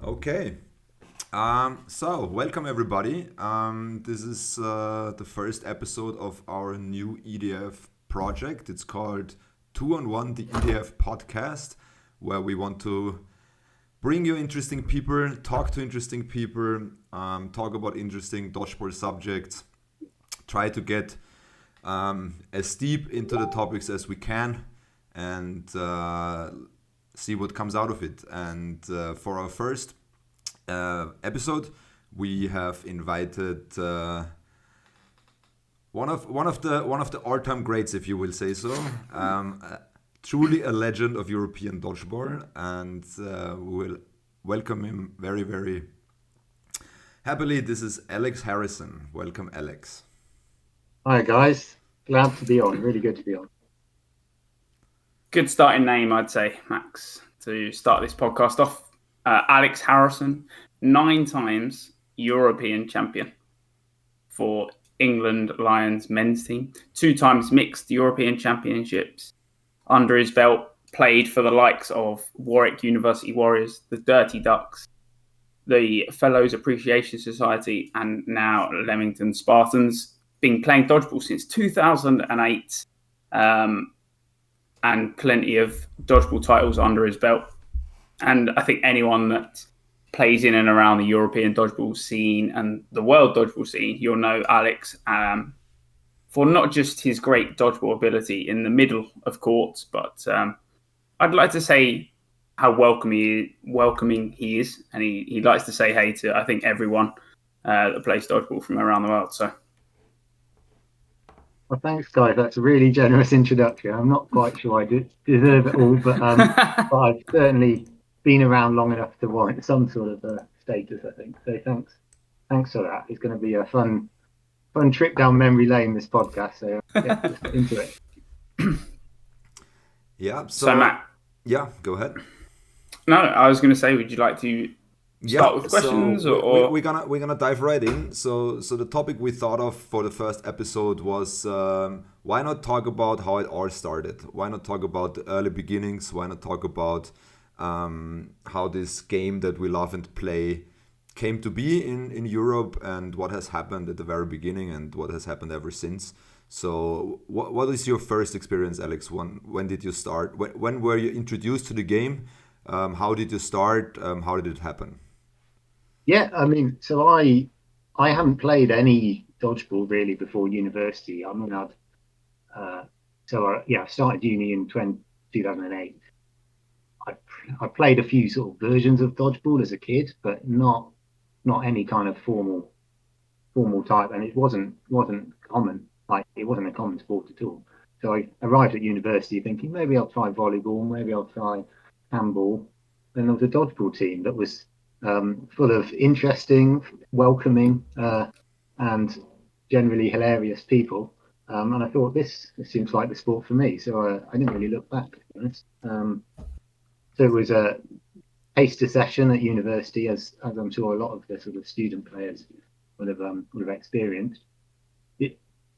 Okay. So welcome everybody. This is the first episode of our new EDF project. It's called 2-on-1, the EDF podcast, where we want to bring you interesting people, talk to interesting people, talk about interesting dodgeball subjects, try to get as deep into the topics as we can, and see what comes out of it. And for our first episode, we have invited one of the all-time greats, if you will say so. Truly a legend of European dodgeball, and we will welcome him very, very happily. This is Alex Harisson. Welcome, Alex. Hi guys, glad to be on. Really good to be on. Good starting name, I'd say, Max, to start this podcast off. Alex Harisson, 9 times European champion for England Lions men's team, 2 times mixed European championships under his belt, played for the likes of Warwick University Warriors, the Dirty Ducks, the Fellows Appreciation Society, and now Leamington Spartans. Been playing dodgeball since 2008, and plenty of dodgeball titles under his belt. And I think anyone that plays in and around the European dodgeball scene and the world dodgeball scene, you'll know Alex for not just his great dodgeball ability in the middle of courts, but I'd like to say how welcoming he is. And he likes to say hey to, I think, everyone that plays dodgeball from around the world. So. Well, thanks, guys. That's a really generous introduction. I'm not quite sure I deserve it all, but I've certainly been around long enough to warrant some sort of status, I think. So thanks for that. It's going to be a fun trip down memory lane, this podcast. So get into it. Yeah. So Matt. Yeah, go ahead. No, I was going to say, would you like to start with questions? So we're gonna dive right in. So the topic we thought of for the first episode was why not talk about how it all started? Why not talk about the early beginnings? Why not talk about how this game that we love and play came to be in Europe, and what has happened at the very beginning and what has happened ever since. So what is your first experience, Alex? When did you start? When were you introduced to the game? How did you start? How did it happen? Yeah, I mean, so I haven't played any dodgeball really before university. I mean, I started uni in 2008. I played a few sort of versions of dodgeball as a kid, but not any kind of formal type, and it wasn't common. Like, it wasn't a common sport at all. So I arrived at university thinking maybe I'll try volleyball, maybe I'll try handball. And there was a dodgeball team that was full of interesting, welcoming, and generally hilarious people. And I thought, this seems like the sport for me. So I didn't really look back, to be honest. So it was a taster session at university, as I'm sure a lot of the sort of student players would have experienced. The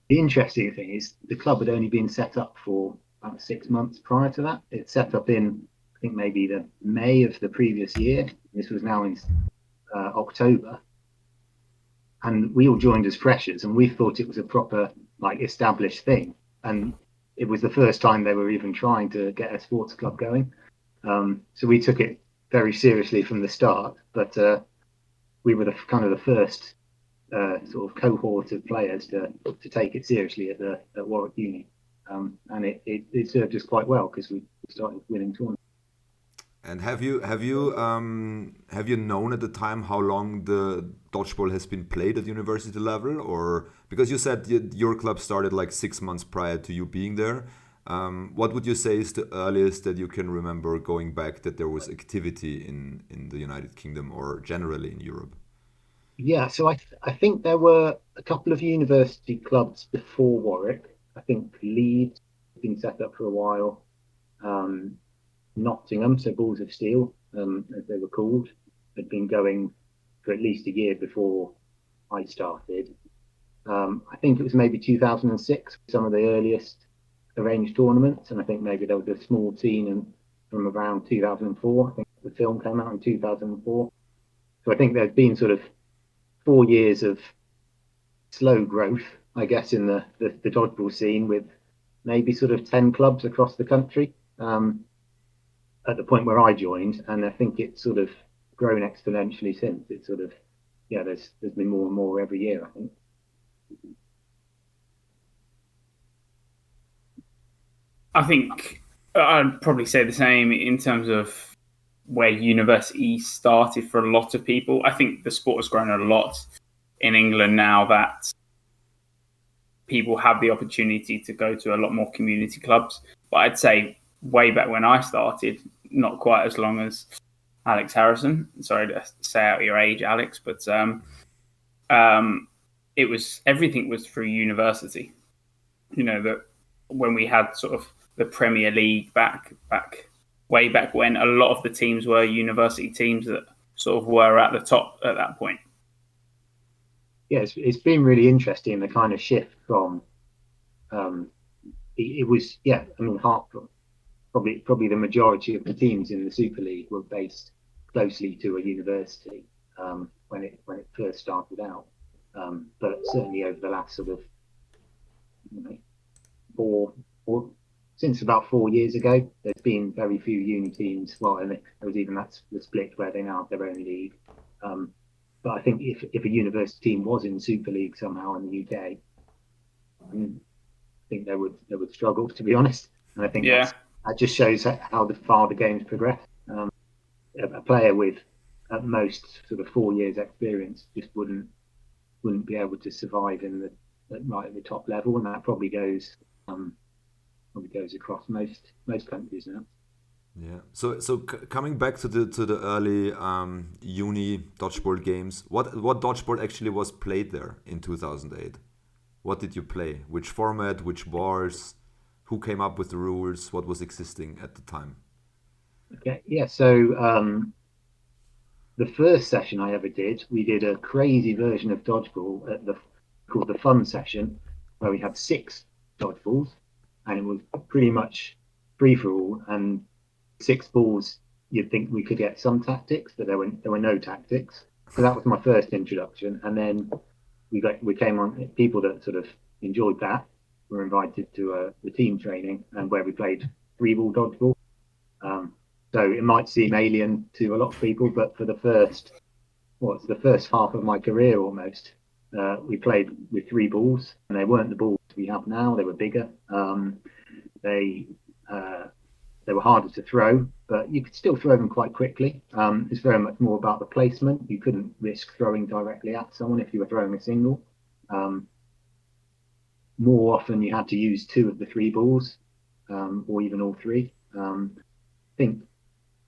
interesting thing is the club had only been set up for about 6 months prior to that. It set up in, I think, maybe the May of the previous year. This was now in October, and we all joined as freshers, and we thought it was a proper, like, established thing. And it was the first time they were even trying to get a sports club going. So we took it very seriously from the start. But we were the first sort of cohort of players to take it seriously at Warwick Uni, and it served us quite well because we started winning tournaments. And have you known at the time how long the dodgeball has been played at university level, or because you said your club started like 6 months prior to you being there? What would you say is the earliest that you can remember going back that there was activity in the United Kingdom or generally in Europe? Yeah, so I think there were a couple of university clubs before Warwick. I think Leeds had been set up for a while. Nottingham, so Balls of Steel, as they were called, had been going for at least a year before I started. I think it was maybe 2006, some of the earliest arranged tournaments, and I think maybe there was a small team from around 2004. I think the film came out in 2004. So I think there's been sort of 4 years of slow growth, I guess, in the dodgeball scene, with maybe sort of 10 clubs across the country at the point where I joined. And I think it's sort of grown exponentially since. It's sort of, yeah, there's been more and more every year, I think. I think I'd probably say the same in terms of where university started for a lot of people. I think the sport has grown a lot in England now that people have the opportunity to go to a lot more community clubs. But I'd say way back when I started, not quite as long as Alex Harisson. Sorry to say out your age, Alex, but it was, everything was through university. You know, that when we had sort of the Premier League way back when, a lot of the teams were university teams that sort of were at the top at that point. Yeah, it's been really interesting, the kind of shift from it was, yeah, I mean, probably the majority of the teams in the Super League were based closely to a university when it first started out, but certainly over the last sort of, you know, four since about 4 years ago, there's been very few uni teams. Well, and there was even that's the split where they now have their own league. But I think if a university team was in the Super League somehow in the UK, I think they would struggle, to be honest. And I think that just shows how far the game's progressed. A player with at most sort of 4 years experience just wouldn't be able to survive at the top level, and that probably goes across most countries now. Yeah. So coming back to the early uni dodgeball games, what dodgeball actually was played there in 2008? What did you play? Which format? Which bars? Who came up with the rules? What was existing at the time? Okay. Yeah. So the first session I ever did, we did a crazy version of dodgeball called the fun session, where we had 6 dodgeballs, and it was pretty much free for all. And 6 balls, you'd think we could get some tactics, but there were no tactics. So that was my first introduction, and then we came on, people that sort of enjoyed that were invited to the team training, and where we played 3-ball dodgeball. So it might seem alien to a lot of people, but for the first half of my career almost, we played with 3 balls, and they weren't the balls we have now. They were bigger. They were harder to throw, but you could still throw them quite quickly. It's very much more about the placement. You couldn't risk throwing directly at someone if you were throwing a single. More often you had to use 2 of the 3 balls, or even all 3. I think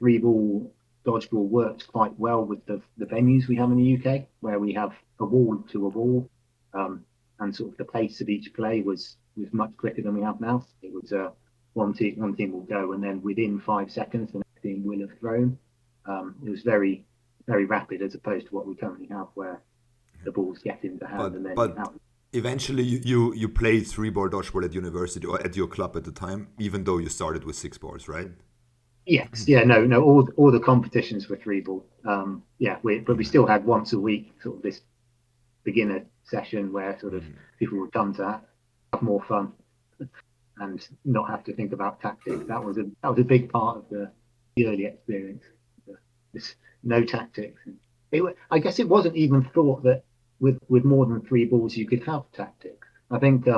3-ball dodgeball works quite well with the venues we have in the UK, where we have a wall to a wall, and sort of the pace of each play was much quicker than we have now. It was one team will go, and then within 5 seconds the next team will have thrown. It was very, very rapid, as opposed to what we currently have, where the balls get into hand and then out. Eventually you played 3-ball dodgeball at university or at your club at the time, even though you started with 6 balls, right? Yes, yeah, no, all the competitions were 3-ball. But we still had once a week sort of this beginner session where sort of people would come to have more fun and not have to think about tactics. That was a big part of the early experience. No tactics. I guess it wasn't even thought that with more than 3 balls you could have tactics. I think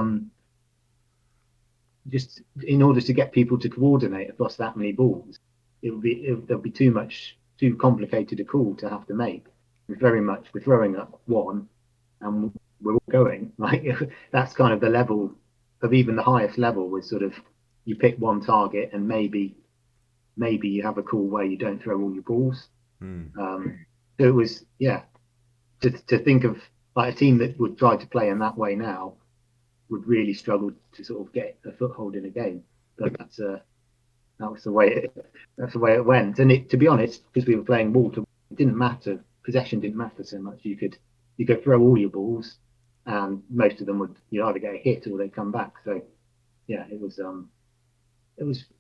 just in order to get people to coordinate across that many balls, there'd be too complicated a call to have to make. It's very much, we're throwing up one and we're all going. Like, that's kind of the level of, even the highest level was sort of, you pick one target and maybe you have a call where you don't throw all your balls. So it was, to think of like a team that would try to play in that way now would really struggle to sort of get a foothold in a game. But that was the way it went. And to be honest, because we were playing wall to wall, it didn't matter. Possession didn't matter so much. You could throw all your balls, and most of them would, you either get a hit or they'd come back. So it was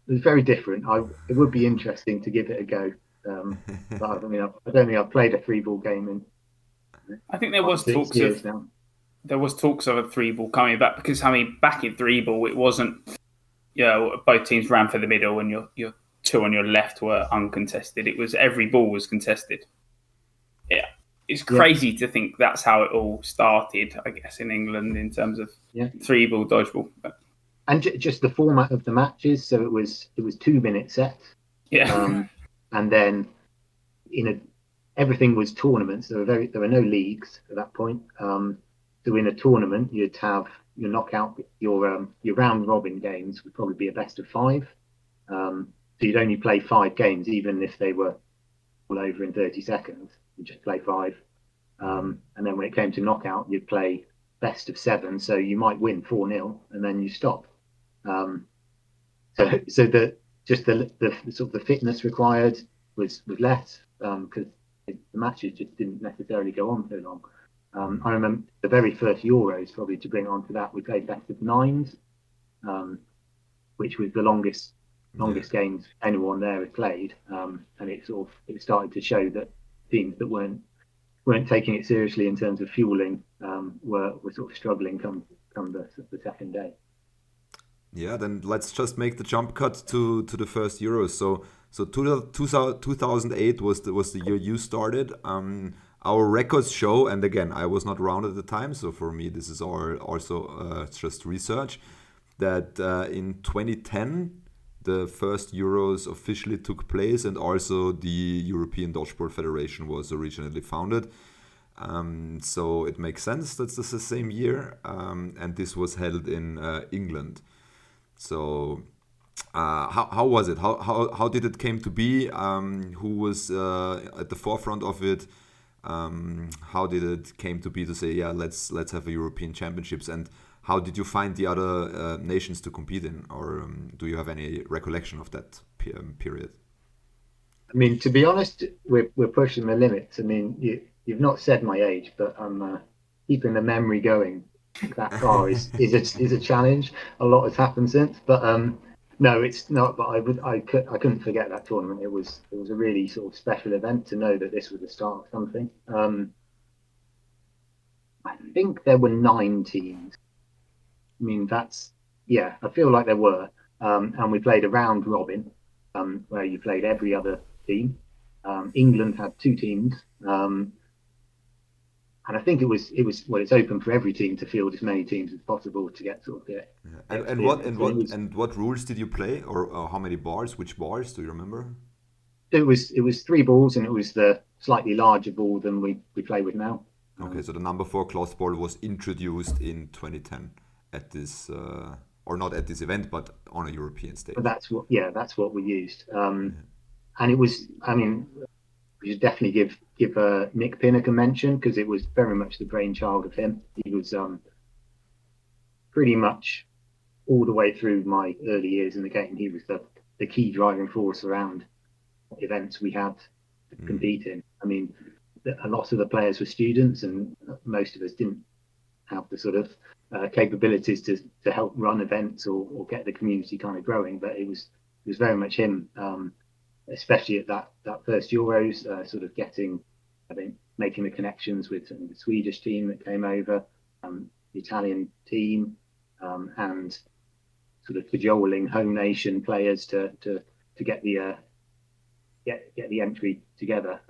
very different. It would be interesting to give it a go But I mean, I don't think I've played a 3-ball game in I think there was 6 talks years of now. there was talks of a 3-ball coming back, because I mean, back in 3-ball, it wasn't, both teams ran for the middle and your two on your left were uncontested. It was every ball was contested. Yeah, it's crazy to think that's how it all started, I guess, in England in terms of 3-ball dodgeball. And just the format of the matches. So it was 2-minute sets. Yeah. And then everything was tournaments. There were no leagues at that point. So in a tournament, you'd have your knockout, your round robin games would probably be a best of 5. So you'd only play 5 games, even if they were all over in 30 seconds. You just play 5. And then when it came to knockout, you'd play best of 7. So you might win 4-0 and then you stop. So the sort of the fitness required was less, because the matches just didn't necessarily go on so long. I remember the very first Euros, probably to bring on to that, we played best of 9s, which was the longest games anyone there had played, and it started to show that teams that weren't taking it seriously in terms of fueling were sort of struggling come the second day. Yeah, then let's just make the jump cut to the first Euros. So 2008 was the year you started. Our records show, and again, I was not around at the time, so for me this is also just research, that in 2010 the first Euros officially took place, and also the European Dodgeball Federation was originally founded. So it makes sense that's the same year, and this was held in England. So how was it? How did it came to be? Who was at the forefront of it? How did it came to be to say, yeah, let's have a European Championships? And how did you find the other nations to compete in? Or do you have any recollection of that period? I mean, to be honest, we're pushing the limits. I mean, you've not said my age, but I'm keeping the memory going that far is a challenge. A lot has happened since, but no, it's not. But I couldn't forget that tournament. It was a really sort of special event to know that this was the start of something. I think there were 9 teams. I mean, I feel like there were, and we played a round robin, where you played every other team. England had 2 teams. And I think it's open for every team to field as many teams as possible to get sort of it. Yeah. And what rules did you play, or how many bars? Which bars do you remember? It was 3 balls, and it was the slightly larger ball than we play with now. Okay, so the number 4 cloth ball was introduced in 2010 at this, or not at this event, but on a European stage. But that's what we used. And it was, I mean, we should definitely give Nick Pinnock a mention, because it was very much the brainchild of him. He was pretty much all the way through my early years in the game. He was the key driving force around events we had to compete in. I mean, a lot of the players were students, and most of us didn't have the sort of capabilities to help run events or get the community kind of growing. But it was very much him. Especially at that first Euros, sort of making the connections with the Swedish team that came over, the Italian team, and sort of cajoling home nation players to get the entry together.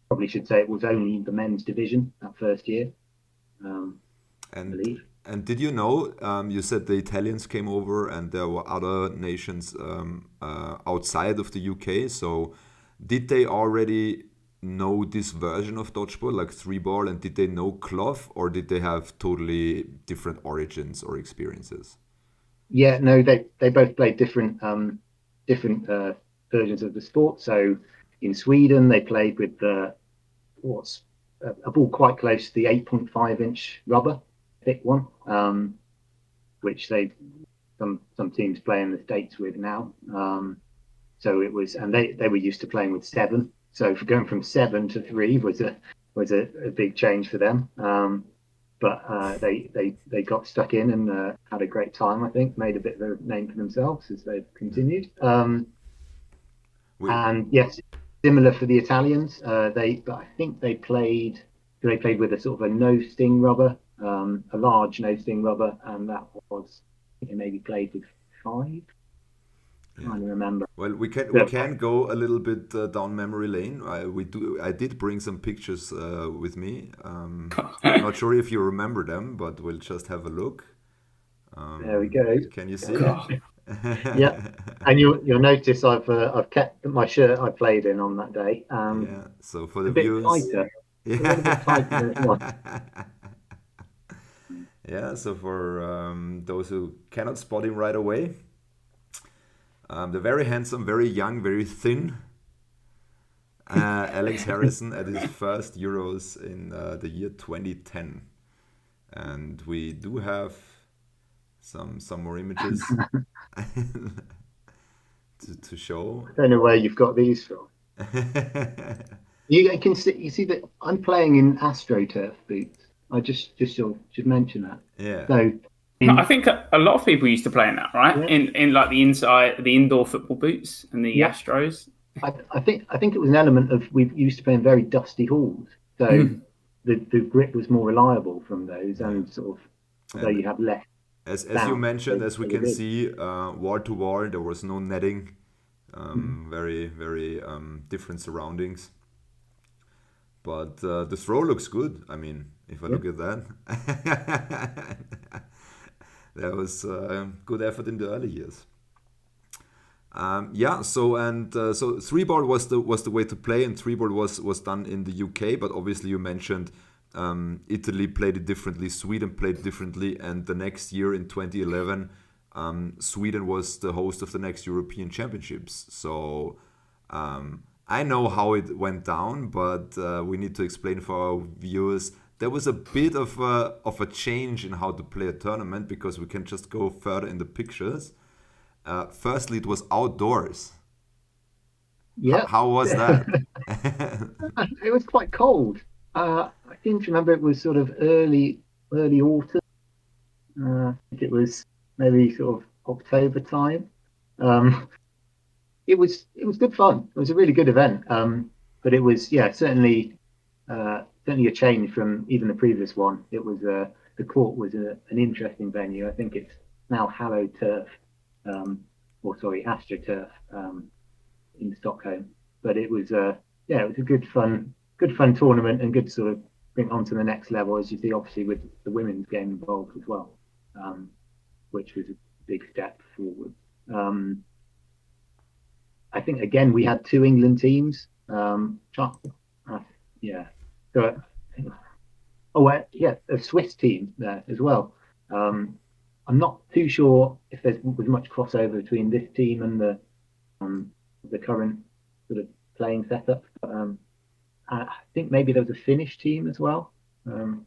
Probably should say it was only the men's division that first year. I believe. And did you know, you said the Italians came over and there were other nations outside of the UK. So did they already know this version of dodgeball, like 3-ball, and did they know cloth, or did they have totally different origins or experiences? Yeah, no, they both played different versions of the sport. So in Sweden, they played with a ball quite close to the 8.5-inch rubber, thick one, which some teams play in the States with now. So it was, and they were used to playing with 7. So for going from 7 to 3 was a big change for them. But they got stuck in and had a great time. I think made a bit of a name for themselves as they've continued. And yes, similar for the Italians. But I think they played with a sort of a no sting rubber, a large no sting rubber, and that was, I think they maybe played with 5. Trying to remember. Well, we can go a little bit down memory lane. I did bring some pictures with me. Not sure if you remember them, but we'll just have a look. There we go. Can you see? Yeah, and you'll notice I've kept my shirt I played in on that day. Yeah. So for the a bit viewers, tighter. yeah. A little bit tighter than it was. Yeah. So for those who cannot spot him right away. The very handsome, very young, very thin Alex Harisson at his first Euros in the year 2010. And we do have some more images to show. I don't know where you've got these from. You can see that I'm playing in AstroTurf boots. I just should mention that. Yeah. So I think a lot of people used to play in that, right? Yeah. In like the indoor football boots and the Astros. I think it was an element of we used to play in very dusty halls, so the grip was more reliable from those, and sort of although you have less. As you mentioned, as we can see, wall to wall, there was no netting. Very very different surroundings. But the throw looks good. I mean, if I look at that. There was good effort in the early years. So 3-ball was the way to play, and 3-ball was done in the UK. But obviously, you mentioned Italy played it differently, Sweden played it differently, and the next year in 2011, Sweden was the host of the next European Championships. So I know how it went down, but we need to explain for our viewers. There was a bit of a change in how to play a tournament, because we can just go further in the pictures. Firstly, it was outdoors. Yeah. How was that? It was quite cold. I seem to remember it was sort of early autumn. I think it was maybe sort of October time. It was good fun. It was a really good event. But it was certainly a change from even the previous one. It was the court was an interesting venue. I think it's now hallowed turf, AstroTurf in Stockholm. But it was it was a good fun tournament, and good to sort of bring on to the next level, as you see, obviously with the women's game involved as well, which was a big step forward. I think again we had 2 England teams. A Swiss team there as well. I'm not too sure if there was much crossover between this team and the current sort of playing setup. I think maybe there was a Finnish team as well. So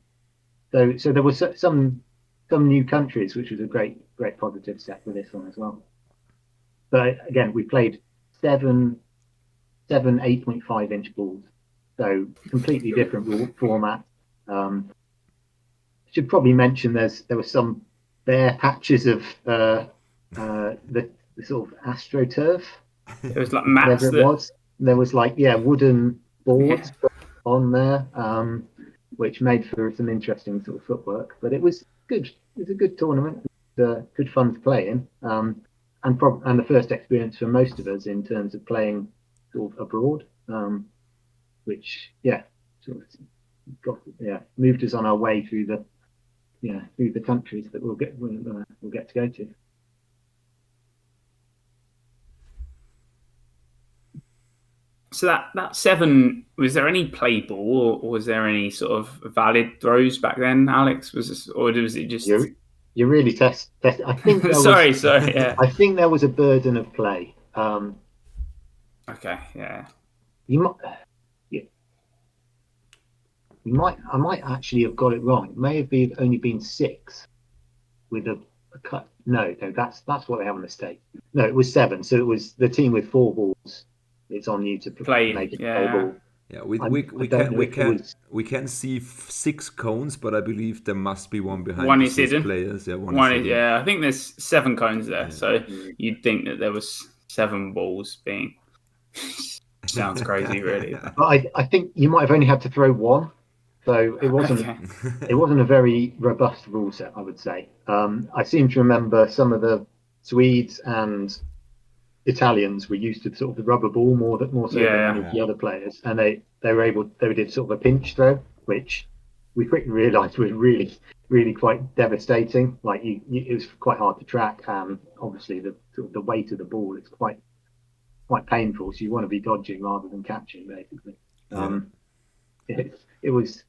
there was some new countries, which was a great positive step for this one as well. But again, we played 7 8.5-inch balls, so completely different format. Should probably mention there were some bare patches of the sort of AstroTurf. It was like mats. There was like wooden boards on there, which made for some interesting sort of footwork. But it was good. It was a good tournament. Good fun to play in, and the first experience for most of us in terms of playing sort of abroad, which moved us on our way through the countries that we'll get to go to. So that 7, was there any play ball, or was there any sort of valid throws back then, Alex? Was it just? You really test. I think. Sorry. Yeah. I think there was a burden of play. Okay. Yeah. I might actually have got it wrong. It may have only been 6 with a cut. No, that's what they have on the state. No, it was 7. So it was the team with 4 balls. It's on you to make it play ball. Yeah, we can see 6 cones, but I believe there must be one behind one the is hidden. Players. Yeah, one is, I think there's 7 cones there, so you'd think that there was 7 balls being Sounds crazy, really. But I think you might have only had to throw one, so it wasn't Okay. it wasn't a very robust rule set, I would say. I seem to remember some of the Swedes and Italians were used to sort of the rubber ball more so than Yeah. any of the other players, and they did sort of a pinch throw, which we quickly realised was really quite devastating. Like it was quite hard to track, and obviously the sort of the weight of the ball is quite painful. So you want to be dodging rather than catching, basically. Yeah. It was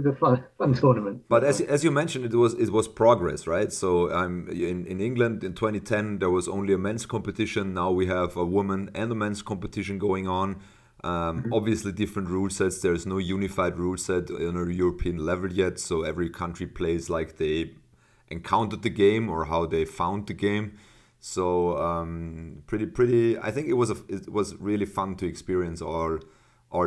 a fun tournament. But as you mentioned, it was progress, right? So in England in 2010 there was only a men's competition. Now we have a woman and a men's competition going on. Obviously different rule sets. There is no unified rule set on a European level yet. So every country plays like they encountered the game or how they found the game. So pretty. I think it was really fun to experience all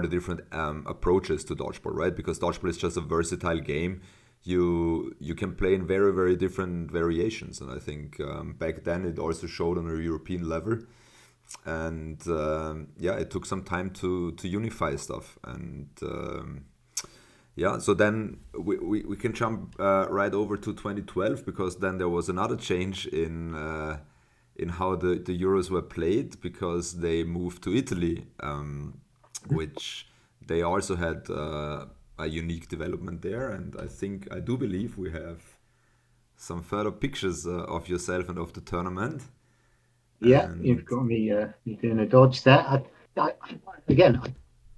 the different approaches to dodgeball, right? Because dodgeball is just a versatile game. You can play in very, very different variations, and I think back then it also showed on a European level. And it took some time to unify stuff. And so then we can jump right over to 2012, because then there was another change in how the Euros were played, because they moved to Italy. Which they also had a unique development there, and I do believe we have some further pictures of yourself and of the tournament. Yeah, And you've got me doing a dodge there. Again,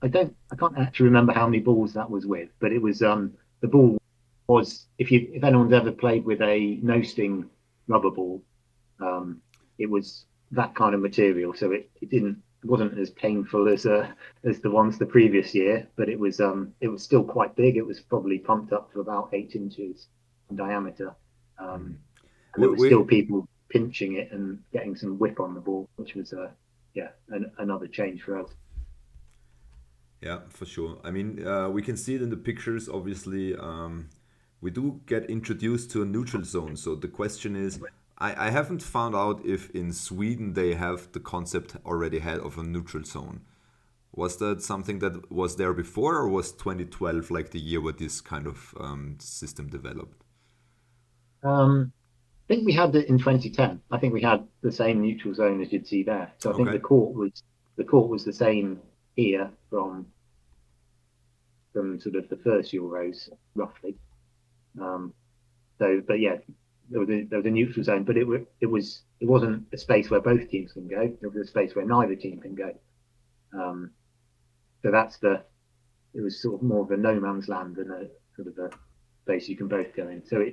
I can't actually remember how many balls that was with, but it was the ball was, if anyone's ever played with a no sting rubber ball, it was that kind of material, so it wasn't as painful as the ones the previous year, but it was still quite big. It was probably pumped up to about 8 inches in diameter, and there were still people pinching it and getting some whip on the ball, which was another change for us. Yeah, for sure. I mean, we can see it in the pictures. Obviously, we do get introduced to a neutral zone. So the question is, I haven't found out if in Sweden they have the concept already had of a neutral zone. Was that something that was there before, or was 2012 like the year where this kind of system developed? I think we had it in 2010. I think we had the same neutral zone as you'd see there. So I think Okay. the court was the same here from sort of the first Euros roughly. But yeah, there was a neutral zone, but it wasn't a space where both teams can go. It was a space where neither team can go. So it was sort of more of a no man's land than a sort of a space you can both go in. So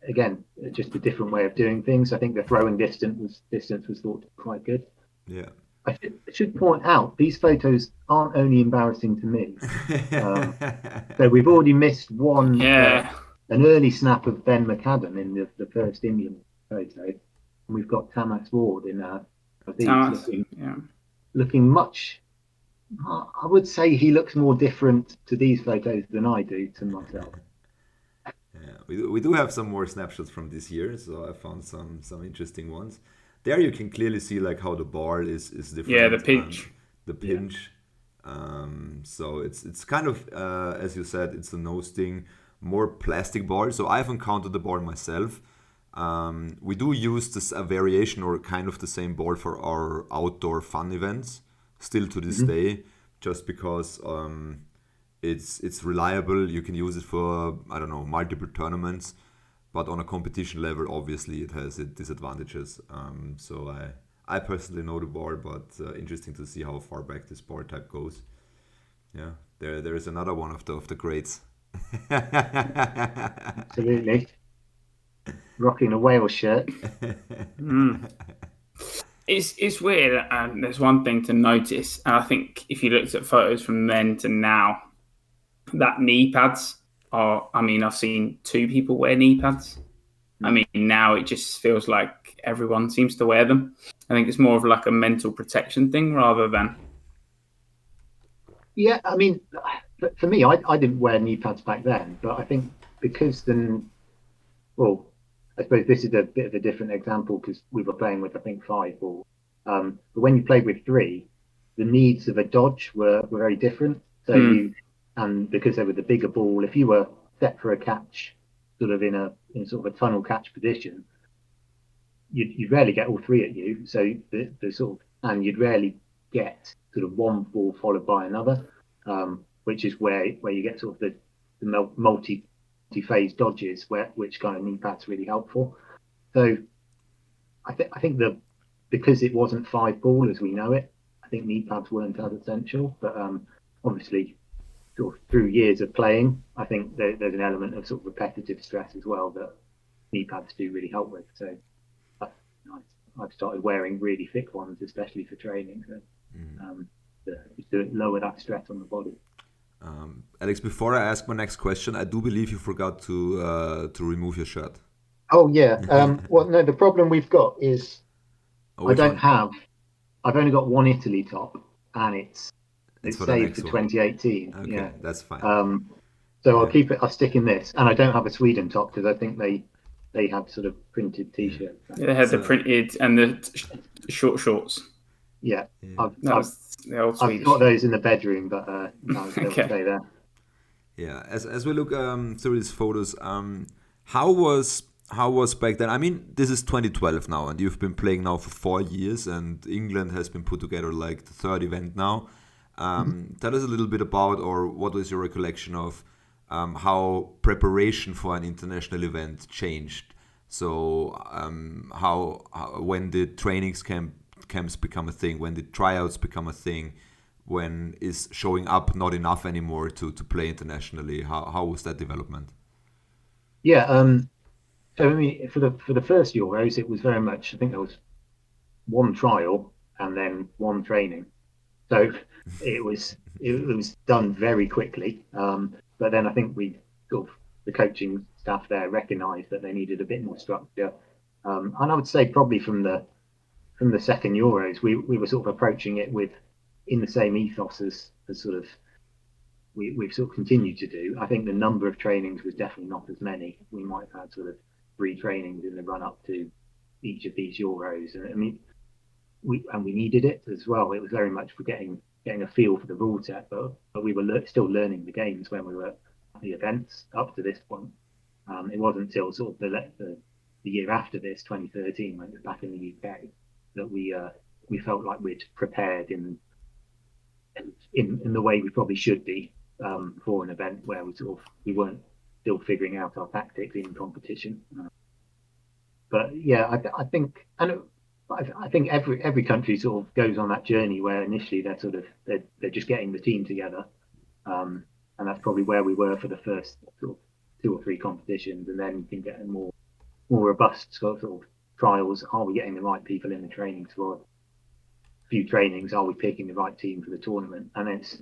again, just a different way of doing things. I think the throwing distance was thought quite good. Yeah. I should point out, these photos aren't only embarrassing to me. So we've already missed one. Yeah. An early snap of Ben McAdam in the first Indian photo, and we've got Tamas Ward in Thomas. looking much. I would say he looks more different to these photos than I do to myself. Yeah, we do have some more snapshots from this year, so I found some interesting ones. There you can clearly see like how the bar is different. Yeah, the pinch. The pinch. Yeah. So it's kind of as you said, it's a no sting, more plastic ball. So I've encountered the ball myself. We do use a variation or kind of the same ball for our outdoor fun events, still to this day, just because it's reliable. You can use it for, I don't know, multiple tournaments, but on a competition level, obviously it has its disadvantages. So I personally know the ball, but interesting to see how far back this ball type goes. Yeah, there is another one of the greats. Absolutely. Rocking a whale shirt. It's weird, and there's one thing to notice, and I think if you looked at photos from then to now, that knee pads I've seen 2 people wear knee pads. I mean, now it just feels like everyone seems to wear them. I think it's more of like a mental protection thing rather than... Yeah, I mean, for me, I didn't wear knee pads back then, but I think because I suppose this is a bit of a different example because we were playing with, I think, 5 balls. But when you played with 3, the needs of a dodge were very different. So and because they were the bigger ball, if you were set for a catch, sort of in sort of a tunnel catch position, you'd rarely get all three at you. So the sort of, and you'd rarely get sort of one ball followed by another, which is where you get sort of the multi-phase dodges, which kind of knee pad's really helpful. So I think because it wasn't 5 ball as we know it, I think knee pads weren't as essential. But obviously, sort of through years of playing, I think there's an element of sort of repetitive stress as well that knee pads do really help with. So I've started wearing really thick ones, especially for training, to lower that stress on the body. Alex, before I ask my next question, I do believe you forgot to remove your shirt. Oh yeah. Well, no, the problem we've got is I've only got one Italy top, and it's saved for 2018. Okay, yeah, that's fine. So I'll stick in this, and I don't have a Sweden top because I think they have sort of printed T-shirts. Yeah, they had the printed and the short shorts. Yeah. I've got those in the bedroom, but no, they'll stay there. Yeah, as we look through these photos, how was back then? I mean, this is 2012 now, and you've been playing now for 4 years, and England has been put together like the third event now. Tell us a little bit about, or what was your recollection of how preparation for an international event changed? So how when did trainings camps become a thing, when did tryouts become a thing, when is showing up not enough anymore to play internationally? How was that development? Yeah, so I mean, for the first Euros, it was very much, I think there was one trial and then one training, so it was done very quickly. But then I think the coaching staff there recognised that they needed a bit more structure, and I would say probably from the second Euros, we were sort of approaching it in the same ethos as sort of we've sort of continued to do. I think the number of trainings was definitely not as many. We might have had sort of 3 trainings in the run up to each of these Euros, and I mean, we needed it as well. It was very much for getting a feel for the rule set, but we were still learning the games when we were at the events up to this point. It wasn't until sort of the year after this, 2013, when it was back in the UK, that we felt like we'd prepared in the way we probably should be for an event where we weren't still figuring out our tactics in competition. But yeah, I think every country sort of goes on that journey where initially they're just getting the team together, and that's probably where we were for the first sort of 2 or 3 competitions, and then you can get a more robust sort of trials. Are we getting the right people in the training for a few trainings? Are we picking the right team for the tournament? And it's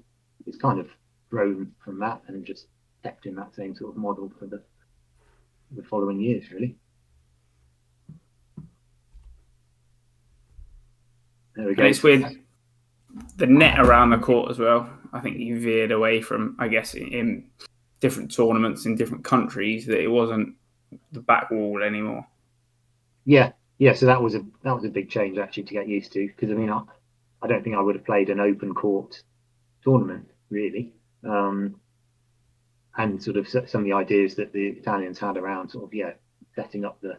kind of grown from that and just kept in that same sort of model for the following years, really. There we go. And it's weird, the net around the court as well. I think you veered away from, I guess, in different tournaments in different countries, that it wasn't the back wall anymore. Yeah. So that was a big change actually to get used to, because I mean, I don't think I would have played an open court tournament really, and sort of some of the ideas that the Italians had around sort of setting up the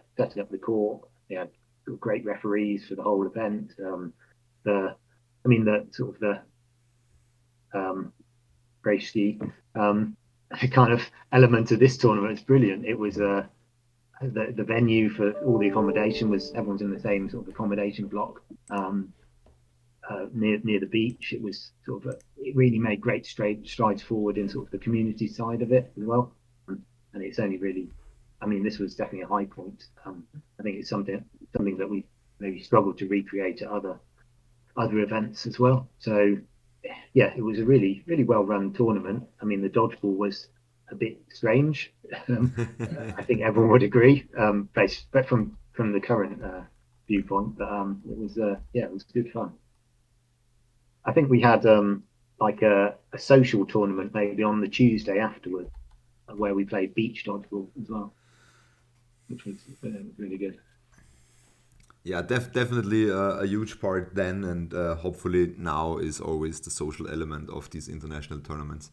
court. They had sort of great referees for the whole event. The Gracie kind of element of this tournament is brilliant. It was the venue for all the accommodation was, everyone's in the same sort of accommodation block near the beach. It was sort of it really made great strides forward in sort of the community side of it as well. And it's only really, I mean, this was definitely a high point. I think it's something that we maybe struggled to recreate at other events as well. So yeah, it was a really, really well run tournament. I mean, the dodgeball was a bit strange. I think everyone would agree, but from the current viewpoint. But it was good fun. I think we had like a social tournament maybe on the Tuesday afterwards, where we played beach dodgeball as well, which was really good. Yeah, definitely a huge part then, and hopefully now is always the social element of these international tournaments.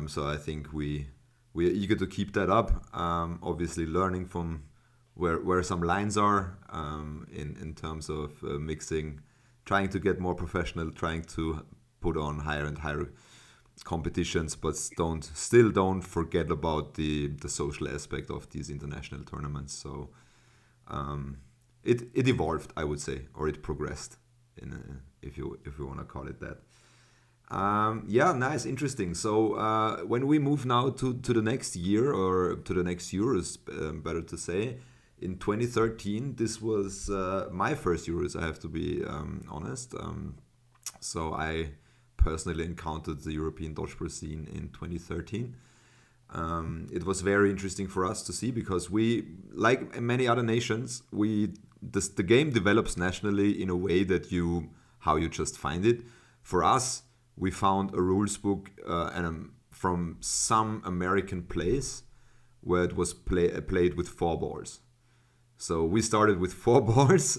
So I think we are eager to keep that up. Obviously, learning from where some lines are in terms of mixing, trying to get more professional, trying to put on higher and higher competitions, but still don't forget about the social aspect of these international tournaments. So it evolved, I would say, or it progressed, if you want to call it that. Yeah, nice, interesting. So when we move now to the next year, or to the next Euros, better to say, in 2013, this was my first Euros, I have to be honest. So I personally encountered the European dodgeball scene in 2013. It was very interesting for us to see, because we, like many other nations, the game develops nationally in a way that how you just find it. For us, we found a rules book from some American place where it was played with 4 balls. So we started with 4 balls,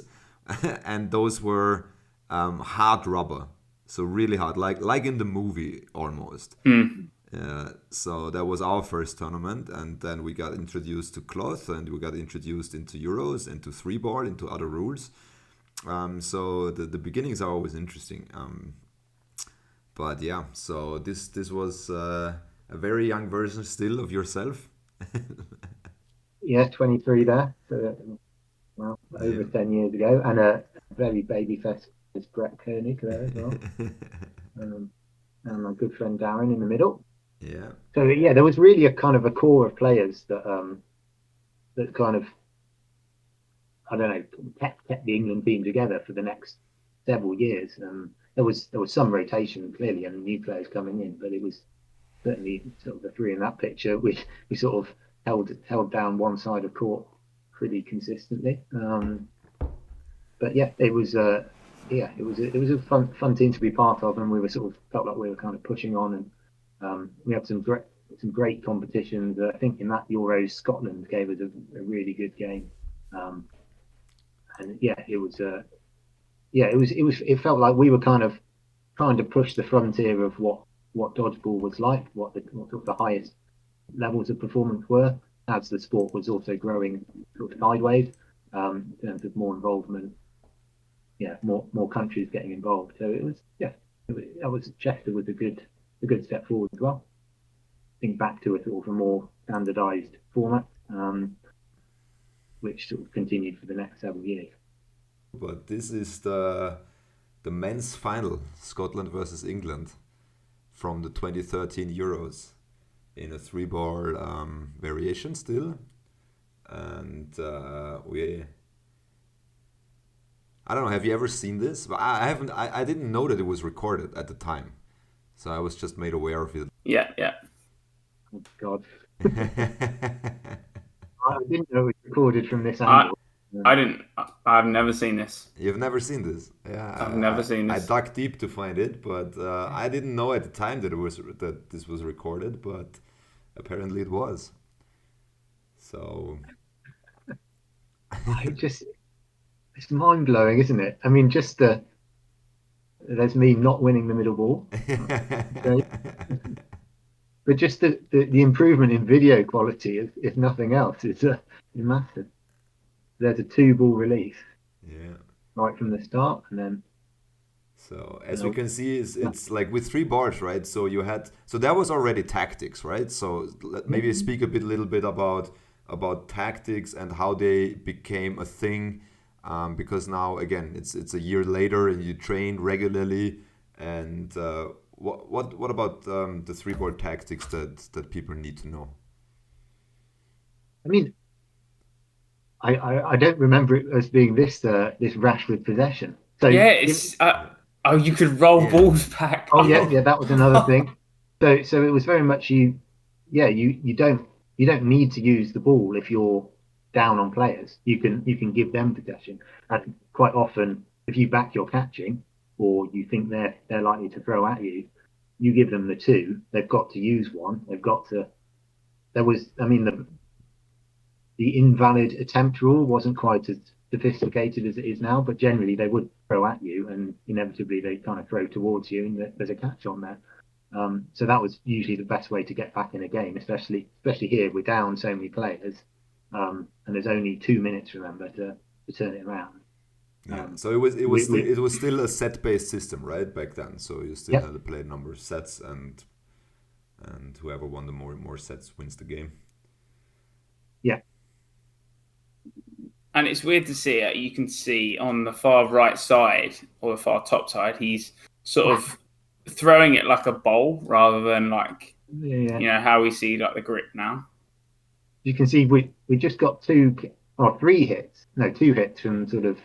and those were hard rubber, so really hard, like in the movie almost. So that was our first tournament, and then we got introduced to cloth, and we got introduced into Euros, into 3 ball, into other rules. So the beginnings are always interesting. But yeah, so this was a very young version still of yourself. Yeah, 23 there. So, well, over 10 years ago, and a very baby-faced Brett Koenig there as well. And my good friend Darren in the middle. Yeah. So yeah, there was really a kind of a core of players that kind of, I don't know, kept the England team together for the next several years. There was some rotation clearly, and new players coming in, but it was certainly sort of the 3 in that picture. We sort of held down one side of court pretty consistently. But yeah, it was a fun team to be part of, and we were sort of felt like we were kind of pushing on, and we had some great competitions. I think in that Euros, Scotland gave us a really good game, and yeah, it felt like we were kind of trying to push the frontier of what dodgeball was like, what the highest levels of performance were, as the sport was also growing sort of sideways in terms of more involvement. Yeah, more countries getting involved. So Chester was a good step forward as well. Think back to a sort of a more standardised format, which sort of continued for the next several years. But this is the men's final, Scotland versus England, from the 2013 Euros, in a 3 ball variation still, and I don't know. Have you ever seen this? I haven't. I didn't know that it was recorded at the time, so I was just made aware of it. Yeah. Oh, God. I didn't know it was recorded from this angle. I've never seen this. You've never seen this? Yeah. I've never seen this. I dug deep to find it, but I didn't know at the time that this was recorded, but apparently it was. So. It's mind blowing, isn't it? I mean, just there's me not winning the middle ball, but just the improvement in video quality, if nothing else, is massive. There's a 2 ball release, right from the start, and then. So as you can see, it's like with 3 bars, right? So that was already tactics, right? So maybe speak a little bit about tactics and how they became a thing. Because now again it's a year later and you train regularly, and what about the 3 ball tactics that people need to know? I mean, I don't remember it as being this rash with possession. So yeah, it's you could roll balls back. Oh yeah, that was another thing. So it was very much you don't need to use the ball if you're down on players. You can give them possession, and quite often if you back your catching or you think they're likely to throw at you, you give them the 2. They've got to use one. The invalid attempt rule wasn't quite as sophisticated as it is now, but generally they would throw at you, and inevitably they kind of throw towards you, and there's a catch on there. So that was usually the best way to get back in a game, especially here we're down so many players, and there's only 2 minutes, remember, to turn it around. So it was still a set based system, right, back then. So you still had to play a number of sets, and whoever won the more sets wins the game. Yeah. And it's weird to see it. You can see on the far right side or the far top side, he's sort of throwing it like a bowl rather than like you know how we see like the grip now. You can see we just got 2 hits from sort of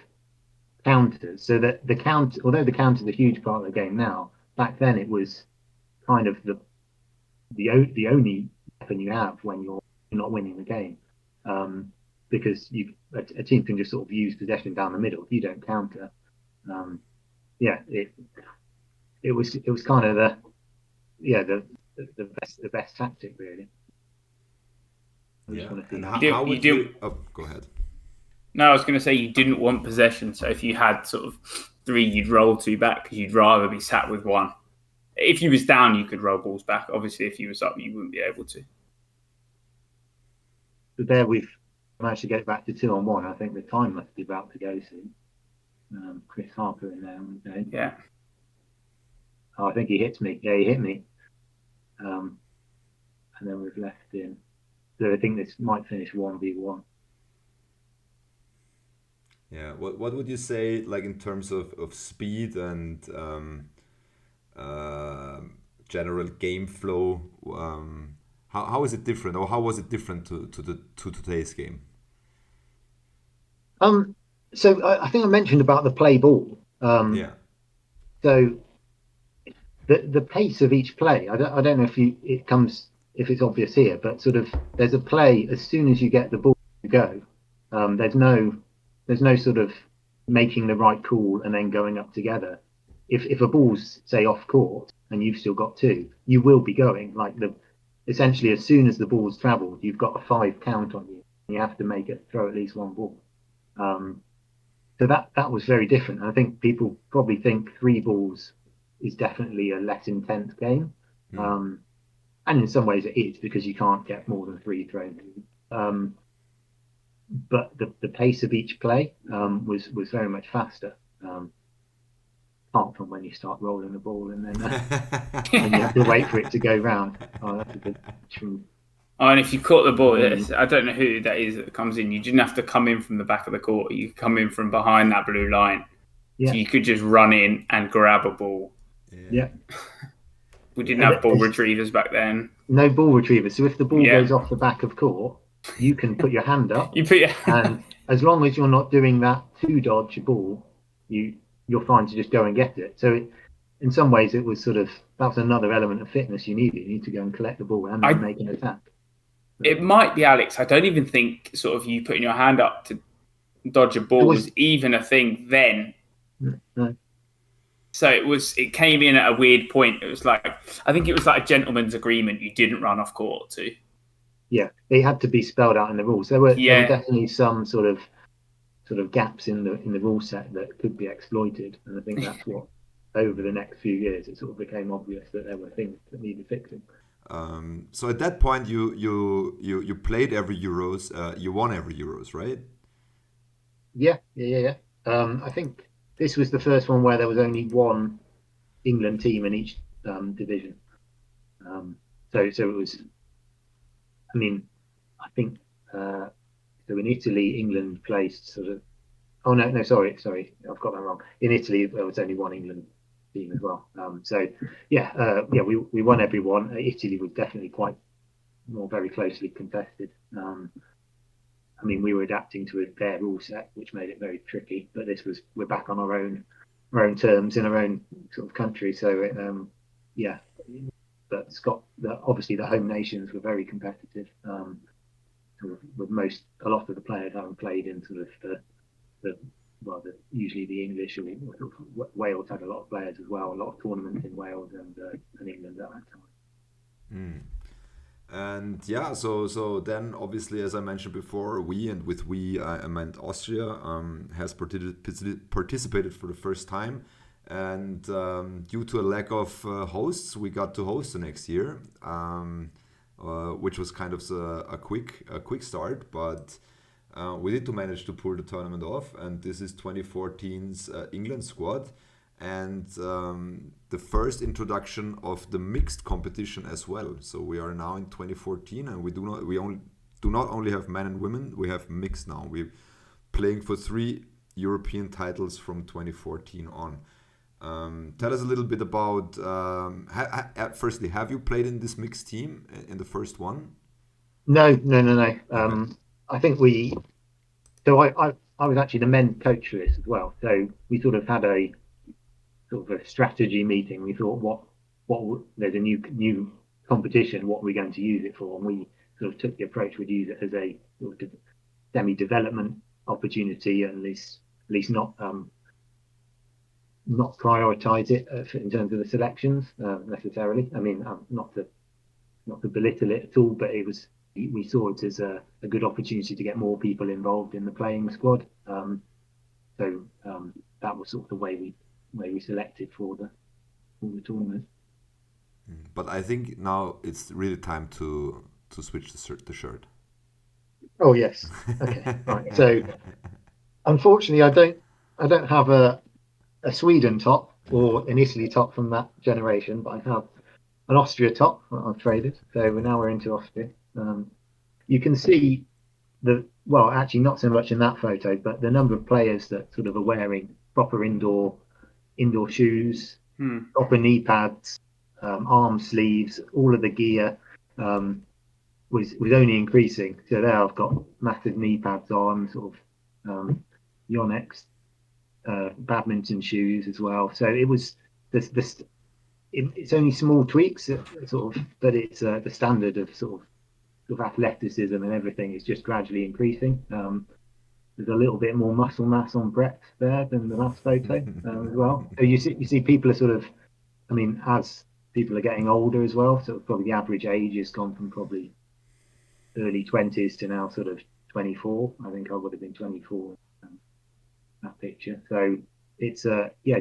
counters. So that although the counter is a huge part of the game now, back then it was kind of the only weapon you have when you're not winning the game, because a team can just sort of use possession down the middle. If you don't counter, it was kind of the best tactic, really. And how would you? Oh, go ahead. No, I was going to say you didn't want possession. So if you had sort of 3, you'd roll 2 back because you'd rather be sat with 1. If you was down, you could roll balls back. Obviously, if you was up, you wouldn't be able to. But there we've managed to get back to 2-on-1. I think the time must be about to go soon. Chris Harper in there. Yeah. Oh, I think he hits me. Yeah, he hit me. And then we've left in. So I think this might finish 1v1. Yeah. What would you say, like in terms of speed and general game flow? How is it different, or how was it different to today's game? So I think I mentioned about the play ball. So the pace of each play. I don't know if it's obvious here, but sort of there's a play as soon as you get the ball to go. There's no sort of making the right call and then going up together. If a ball's say off court and you've still got 2, you will be going essentially as soon as the ball's travelled, you've got a 5 count on you. You have to throw at least 1 ball. So that was very different. I think people probably think 3 balls is definitely a less intense game. And in some ways it is, because you can't get more than 3 thrown. But the pace of each play was very much faster. Apart from when you start rolling the ball and then and you have to wait for it to go round. Oh, that's a good. And if you caught the ball, I don't know who that is that comes in. You didn't have to come in from the back of the court. You could come in from behind that blue line. Yeah. So you could just run in and grab a ball. Yeah. We didn't have ball retrievers back then. No ball retrievers. So if the ball goes off the back of court, you can put your hand up. And as long as you're not doing that to dodge a ball, you're fine to just go and get it. So in some ways, it was that was another element of fitness you needed. You need to go and collect the ball and then make an attack. It might be, Alex. I don't even think sort of you putting your hand up to dodge a ball was even a thing then. No. So it came in at a weird point. It was like, I think it was like a gentleman's agreement. You didn't run off court to. Yeah, it had to be spelled out in the rules. There were definitely some sort of gaps in the rule set that could be exploited, and I think that's what over the next few years it sort of became obvious that there were things that needed fixing. So at that point, you played every Euros. You won every Euros, right? Yeah. I think this was the first one where there was only one England team in each division. So it was. I mean, I think so. In Italy, England placed sort of. Oh no, sorry, I've got that wrong. In Italy, there was only one England team as well. We won every one. Italy was definitely very closely contested. I mean, we were adapting to their rule set, which made it very tricky. But we're back on our own terms in our own sort of country. So But obviously the home nations were very competitive. With a lot of the players having played in sort of usually the English or Wales had a lot of players as well. A lot of tournaments in Wales and England at that time. And yeah, so then obviously, as I mentioned before, I meant Austria, has participated for the first time, and due to a lack of hosts, we got to host the next year, which was kind of a quick start, but we did to manage to pull the tournament off, and this is 2014's England squad. And the first introduction of the mixed competition as well. So we are now in 2014, and we do not only have men and women, we have mixed now. We're playing for 3 European titles from 2014 on. Tell us a little bit about. Firstly, have you played in this mixed team in the first one? No. I think we. So I was actually the men's coach for this as well. So we sort of had a sort of a strategy meeting. We thought, there's a new competition. What are we going to use it for? And we sort of took the approach we'd use it as a sort of semi-development opportunity, and at least not prioritize it in terms of the selections necessarily. I mean, not to belittle it at all, but we saw it as a good opportunity to get more people involved in the playing squad. So that was sort of the way we selected for the tournament. But I think now it's really time to switch the shirt. Oh yes. Okay. Right. So unfortunately, I don't have a Sweden top or an Italy top from that generation, but I have an Austria top that I've traded. So we're into Austria. You can see actually not so much in that photo, but the number of players that sort of are wearing proper indoor shoes, proper knee pads, arm sleeves, all of the gear was only increasing. So there I've got massive knee pads on, sort of Yonex badminton shoes as well. So it was it's only small tweaks, sort of, but it's the standard of sort of athleticism and everything is just gradually increasing. There's a little bit more muscle mass on Brett there than the last photo as well. So you see people are sort of, I mean, as people are getting older as well, so probably the average age has gone from probably early 20s to now sort of 24. I think I would have been 24 that picture. So it's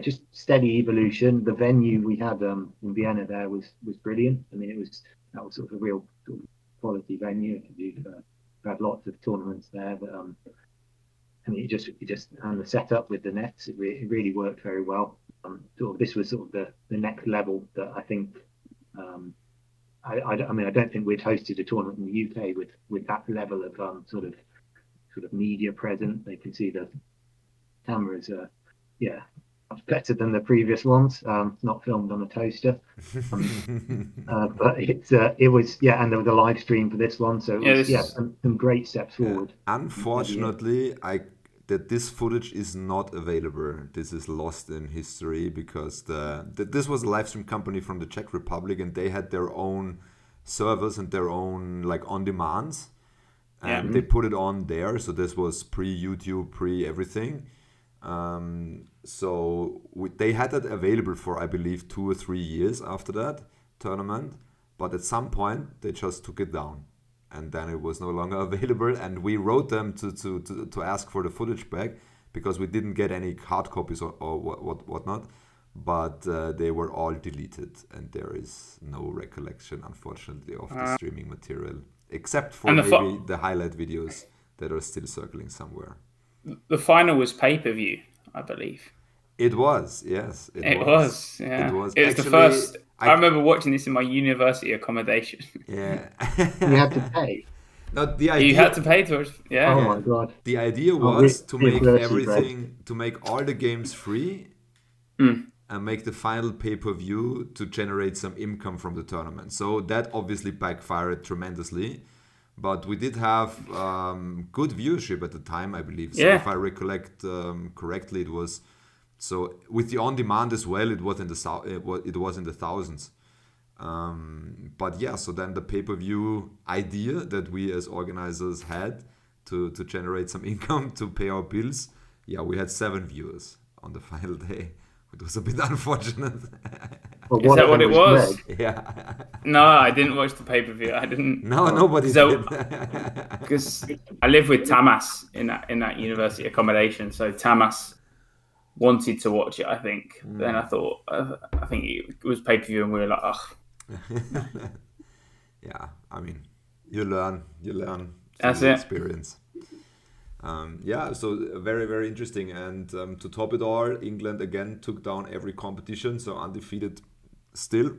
just steady evolution. The venue we had in Vienna there was brilliant. I mean, that was sort of a real sort of quality venue. We had lots of tournaments there, but I mean, it just and the setup with the nets, it really worked very well. This was sort of the next level that I think. I mean, I don't think we'd hosted a tournament in the UK with that level of sort of media present. They can see the cameras much better than the previous ones. Not filmed on a toaster, but it was and there was a live stream for this one, so it was some great steps forward. Unfortunately, this footage is not available. This is lost in history because this was a live stream company from the Czech Republic, and they had their own servers and their own like on demands, and they put it on there. So this was pre-YouTube, pre-everything. They had it available for, I believe, 2 or 3 years after that tournament, but at some point they just took it down, and then it was no longer available. And we wrote them to ask for the footage back because we didn't get any hard copies or whatnot, but they were all deleted, and there is no recollection, unfortunately, of the streaming material except for maybe the highlight videos that are still circling somewhere. The final was pay-per-view, I believe. It was, yes. It was the first. I remember watching this in my university accommodation. Yeah. You had to pay. No, the idea, you had to pay to it. Yeah. Oh my god. The idea was to make everything, to make all the games free, and make the final pay-per-view to generate some income from the tournament. So that obviously backfired tremendously. But we did have good viewership at the time, I believe. So if I recollect correctly, it was so with the on-demand as well. It was in the thousands. But yeah, so then the pay-per-view idea that we as organizers had to generate some income to pay our bills. Yeah, we had 7 viewers on the final day. It was a bit unfortunate. Well, Is one that of what them it was? Greg. Yeah. No, I didn't watch the pay-per-view. I didn't. No, nobody So- did. Because I live with Tamas in that university accommodation, so Tamas wanted to watch it. I think. Then I thought, I think it was pay-per-view, and we were like, ugh. Yeah, I mean, you learn through That's the it. experience. Yeah, so very, very interesting. And to top it all, England again took down every competition, so undefeated still.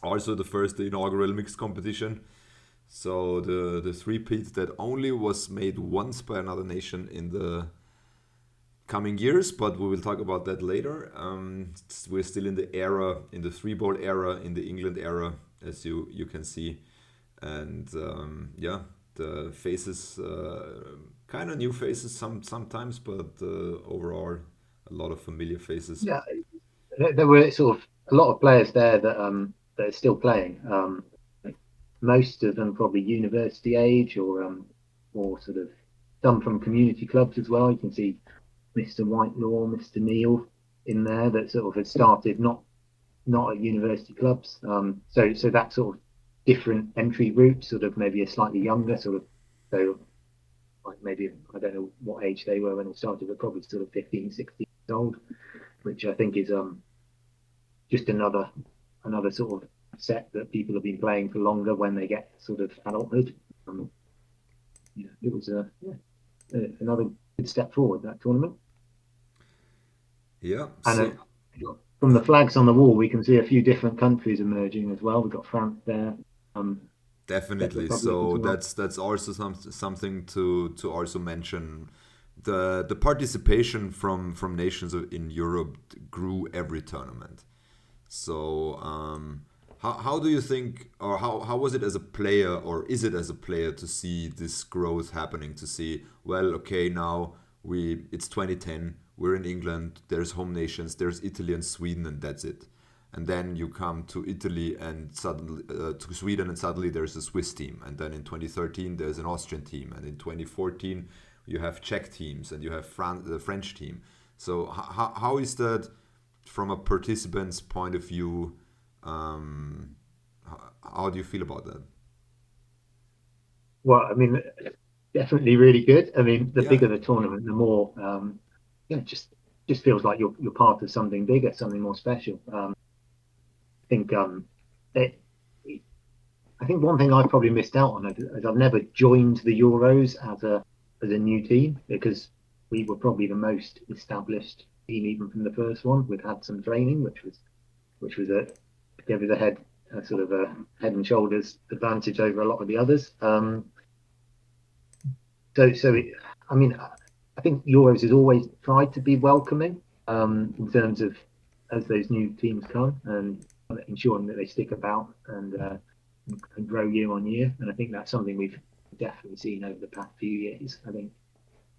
Also the first inaugural mixed competition. So the three-peat that only was made once by another nation in the coming years, but we will talk about that later. We're still in the era, in the three-ball era, in the England era, as you can see. And yeah, the faces, kind of new faces sometimes, but overall a lot of familiar faces. Yeah, there were sort of a lot of players there that are still playing. Most of them probably university age or sort of some from community clubs as well. You can see Mr. Whitelaw, Mr. Neal in there that sort of had started not at university clubs. So that sort of different entry route, sort of maybe a slightly younger sort of, so like maybe I don't know what age they were when they started, but probably sort of 15, 16 years old, which I think is just another sort of set that people have been playing for longer when they get sort of adulthood. Yeah, it was another good step forward, that tournament. Yeah. And from the flags on the wall, we can see a few different countries emerging as well. We've got France there. Definitely. So that's also something to also mention. The participation from nations in Europe grew every tournament. So how do you think, or how was it as a player, or is it as a player to see this growth happening? To see, well, okay, now it's 2010. We're in England. There's home nations. There's Italy and Sweden, and that's it. And then you come to Italy and suddenly to Sweden, and suddenly there's a Swiss team. And then in 2013 there's an Austrian team, and in 2014 you have Czech teams, and you have the French team. So how is that from a participant's point of view? How do you feel about that? Well, I mean, definitely really good. I mean, the Yeah. bigger the tournament, the more just feels like you're part of something bigger, something more special. I think I think one thing I've probably missed out on is I've never joined the Euros as a new team, because we were probably the most established team even from the first one. We'd had some training, which was gave us a sort of a head and shoulders advantage over a lot of the others. I mean, I think Euros has always tried to be welcoming in terms of as those new teams come, and ensuring that they stick about and grow year on year. And I think that's something we've definitely seen over the past few years. I think,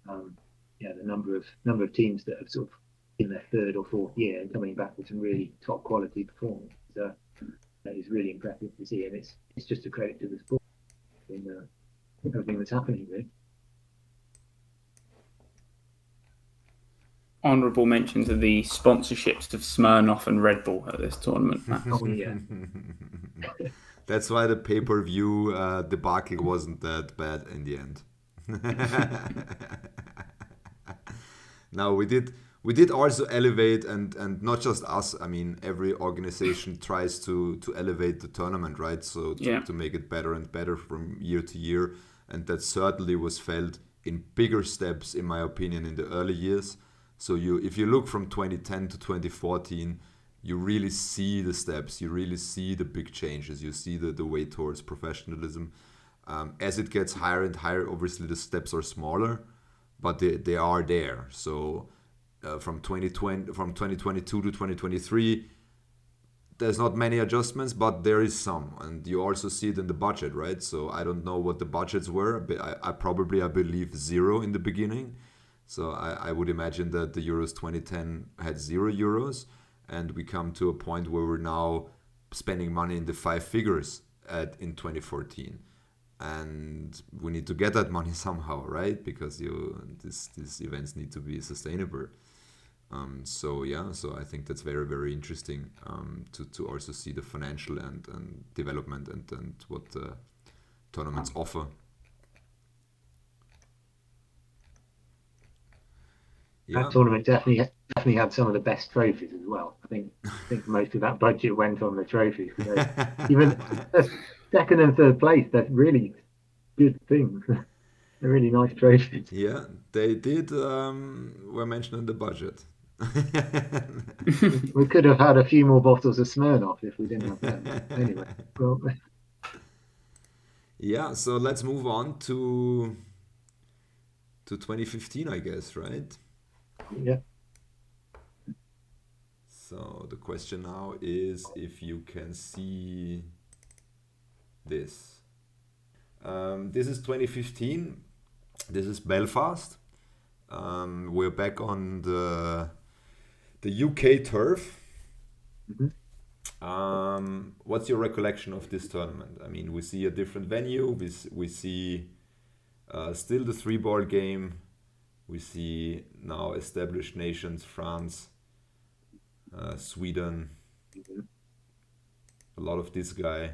the number of teams that have sort of in their third or fourth year and coming back with some really top quality performance that is really impressive to see, and it's just a credit to the sport and everything that's happening really. Honourable mention to the sponsorships of Smirnoff and Red Bull at this tournament. Oh yeah. That's why the pay-per-view debacle wasn't that bad in the end. Now we did also elevate, and not just us. I mean, every organization tries to elevate the tournament, right? So to make it better and better from year to year, and that certainly was felt in bigger steps, in my opinion, in the early years. So if you look from 2010 to 2014, you really see the steps, you really see the big changes, you see the way towards professionalism. As it gets higher and higher, obviously the steps are smaller, but they are there. So from 2022 to 2023, there's not many adjustments, but there is some, and you also see it in the budget, right? So I don't know what the budgets were. I believe zero in the beginning. So I would imagine that the Euros 2010 had €0, and we come to a point where we're now spending money in the five figures in 2014. And we need to get that money somehow, right? Because these events need to be sustainable. So I think that's very, very interesting to also see the financial and development and what the tournaments offer. That tournament definitely had some of the best trophies as well. I think most of that budget went on the trophies. Even second and third place, they're really good things. They're really nice trophies. Yeah, they did. Were mentioned in the budget. We could have had a few more bottles of Smirnoff if we didn't have them. Anyway, well, Yeah, so let's move on to 2015, I guess, right? yeah. So the question now is if you can see this. This is 2015. This is Belfast. We're back on the UK turf. Mhm. What's your recollection of this tournament? I mean, we see a different venue. We see still the three-ball game. We see now established nations: France, Sweden. A lot of this guy,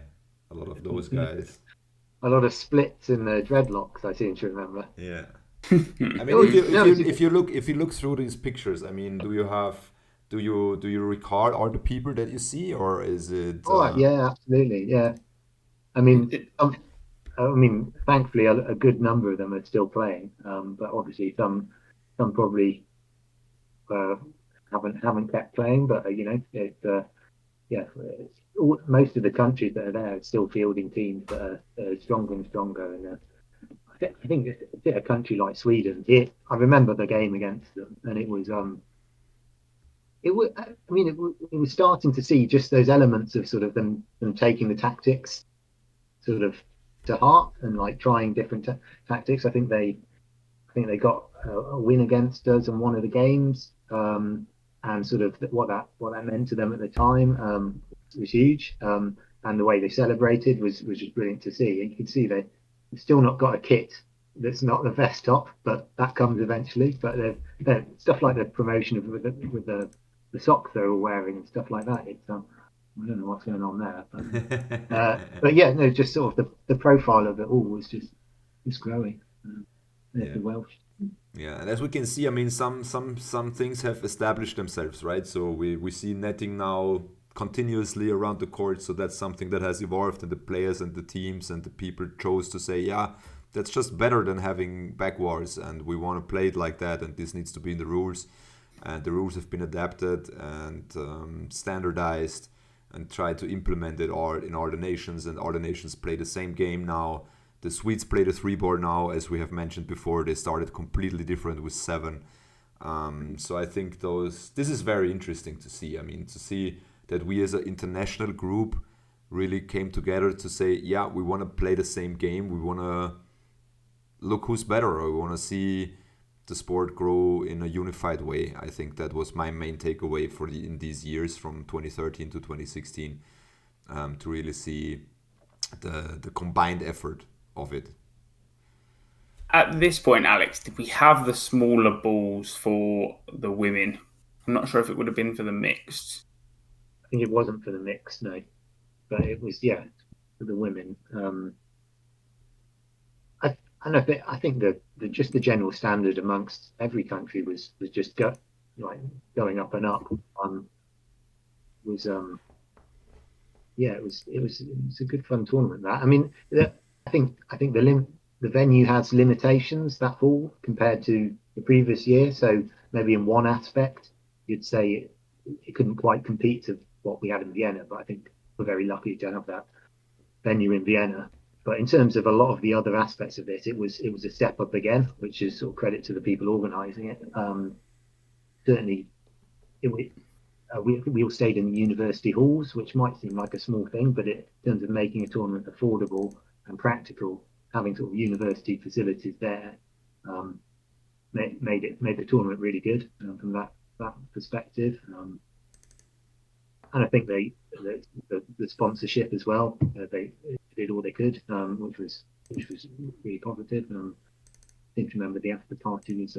a lot of those guys. A lot of splits in the dreadlocks, I seem to remember. Yeah. I mean, if you look through these pictures, I mean, do you recall all the people that you see, or is it? Oh, yeah, absolutely. Yeah. I mean, thankfully, a good number of them are still playing, but obviously some probably haven't kept playing. But most of the countries that are there are still fielding teams that are stronger and stronger. And I think a country like Sweden, I remember the game against them, and it was it was starting to see just those elements of sort of them taking the tactics sort of to heart and like trying different tactics. I think they got a win against us in one of the games, and sort of what that meant to them at the time was huge. And the way they celebrated was just brilliant to see. And you can see they've still not got a kit that's not the best top, but that comes eventually. But they're stuff like the promotion with the socks they were wearing and stuff like that. It's I don't know what's going on there, but yeah, no, just sort of the profile of it all was just growing. The Welsh. Yeah, and as we can see, I mean, some things have established themselves, right? So we see netting now continuously around the court, so that's something that has evolved, and the players and the teams and the people chose to say, yeah, that's just better than having back walls, and we want to play it like that, and this needs to be in the rules, and the rules have been adapted and standardized and tried to implement it all in all the nations, and all the nations play the same game now. The Swedes play the three ball now, as we have mentioned before. They started completely different with 7. So I think this is very interesting to see. I mean, to see that we as an international group really came together to say, yeah, we want to play the same game. We want to look who's better, or we want to see the sport grow in a unified way. I think that was my main takeaway in these years from 2013 to 2016, to really see the combined effort of it. At this point, Alex, did we have the smaller balls for the women? I'm not sure if it would have been for the mixed. I think it wasn't for the mixed, no, but it was for the women. I think that just the general standard amongst every country was just going up and up. It was a good fun tournament. That I mean, I think the venue has limitations that fall compared to the previous year. So maybe in one aspect, you'd say it couldn't quite compete to what we had in Vienna. But I think we're very lucky to have that venue in Vienna. But in terms of a lot of the other aspects of it was a step up again, which is sort of credit to the people organising it. Certainly, we all stayed in the university halls, which might seem like a small thing, but in terms of making a tournament affordable and practical, having sort of university facilities there made the tournament really good from that perspective. And I think the sponsorship as well, they did all they could, which was really positive. I seem to remember the after party was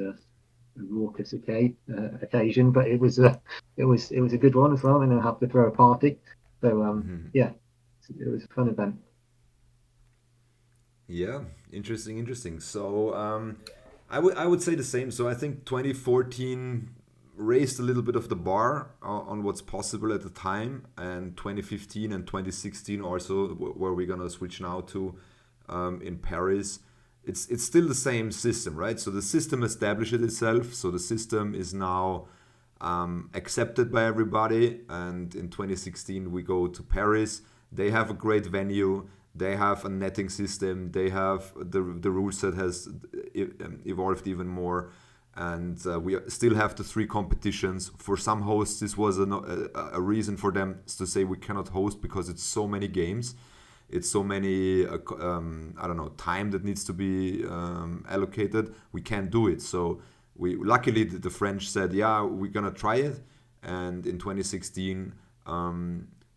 raucous occasion, but it was a good one as well, and I have to throw a party. So yeah, it was a fun event. Yeah, interesting. So I would say the same. So I think 2014 raised a little bit of the bar on what's possible at the time, and 2015 and 2016 also, where we're gonna switch now to in Paris. It's still the same system, right? So the system established itself. So the system is now accepted by everybody. And in 2016 we go to Paris. They have a great venue. They have a netting system. They have the rule set has evolved even more, and we still have the three competitions. For some hosts, this was a reason for them to say we cannot host because it's so many games, it's so many I don't know, time that needs to be allocated. We can't do it. So we luckily the French said, yeah, we're gonna try it, and in 2016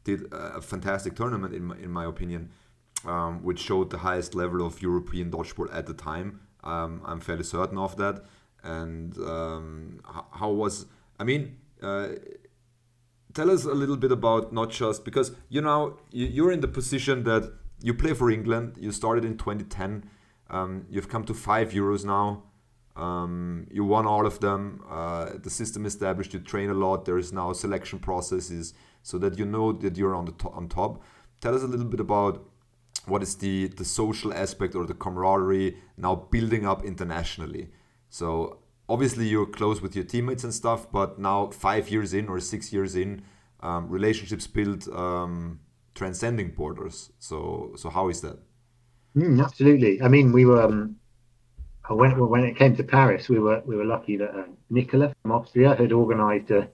did a fantastic tournament in my opinion, which showed the highest level of European dodgeball at the time. I'm fairly certain of that. And how was, I mean, tell us a little bit about, not just because you're in the position that you play for England. You started in 2010. You've come to 5 Euros now. You won all of them. The system established. You train a lot. There is now selection processes so that you know that you're on top. Tell us a little bit about what is the social aspect or the camaraderie now building up internationally. So obviously you're close with your teammates and stuff, but now 5 years in or 6 years in, relationships built transcending borders. So how is that? Absolutely. I mean, we were when it came to Paris, we were lucky that Nicola from Austria had organised a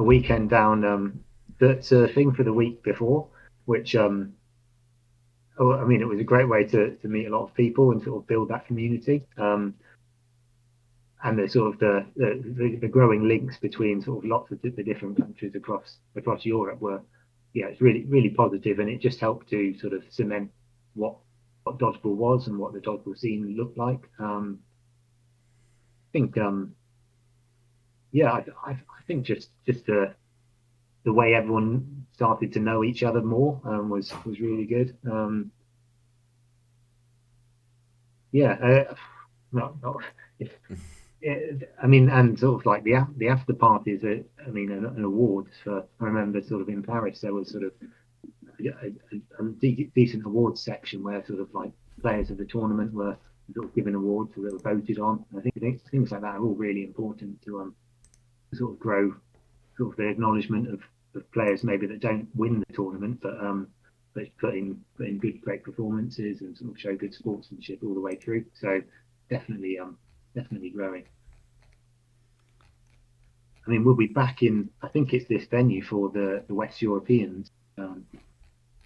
weekend down dirt surfing for the week before, which I mean, it was a great way to meet a lot of people and sort of build that community. And the sort of the growing links between sort of lots of the different countries across Europe were, yeah, it's really positive, and it just helped to sort of cement what dodgeball was and what the dodgeball scene looked like. I think, yeah, I think just the way everyone started to know each other more was really good. Yeah, not if, I mean, and sort of like the after parties. I mean, an awards for. I remember sort of in Paris there was sort of a decent awards section where sort of like players of the tournament were sort of given awards that were voted on. I think things like that are all really important to sort of grow sort of the acknowledgement of players maybe that don't win the tournament, but put in good, great performances and sort of show good sportsmanship all the way through. So definitely growing. I mean, we'll be back in. I think it's this venue for the West Europeans in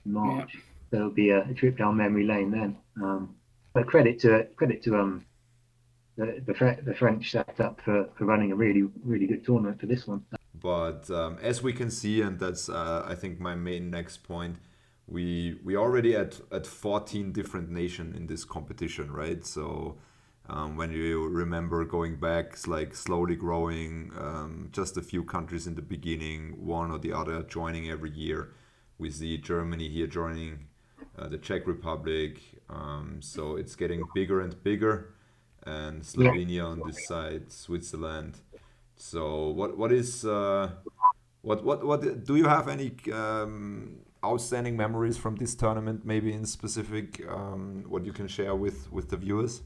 March. Yeah. There'll be a trip down memory lane then. But credit to the French set up for running a really good tournament for this one. But as we can see, and that's I think my main next point, we already at 14 different nations in this competition, right? So when you remember going back, it's like slowly growing, just a few countries in the beginning, one or the other joining every year. We see Germany here joining, the Czech Republic, so it's getting bigger and bigger, and Slovenia on this side, Switzerland. So what is what do you have any outstanding memories from this tournament, maybe in specific, what you can share with the viewers?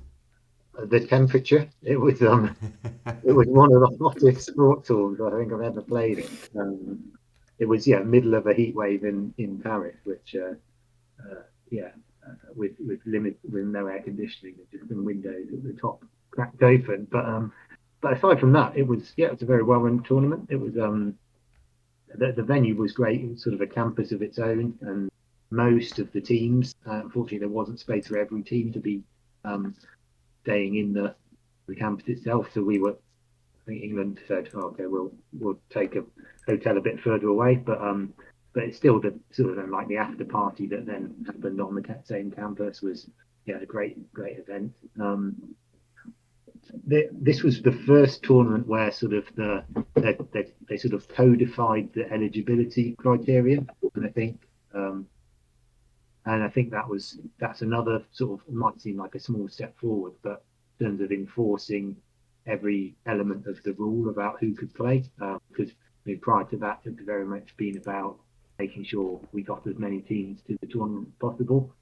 The temperature, it was one of the hottest sports halls I think I've ever played in. It was middle of a heat wave in Paris, which with no air conditioning, just the windows at the top cracked open. But aside from that, it was a very well run tournament. It was the venue was great. It was sort of a campus of its own, and most of the teams, unfortunately, there wasn't space for every team to be staying in the campus itself. So I think England said, okay, we'll take a hotel a bit further away, but it's still the sort of like the after party that then happened on the same campus was a great event. this was the first tournament where sort of they sort of codified the eligibility criteria, and I think that's another sort of, it might seem like a small step forward, but in terms of enforcing every element of the rule about who could play, because prior to that, it's very much been about making sure we got as many teams to the tournament as possible,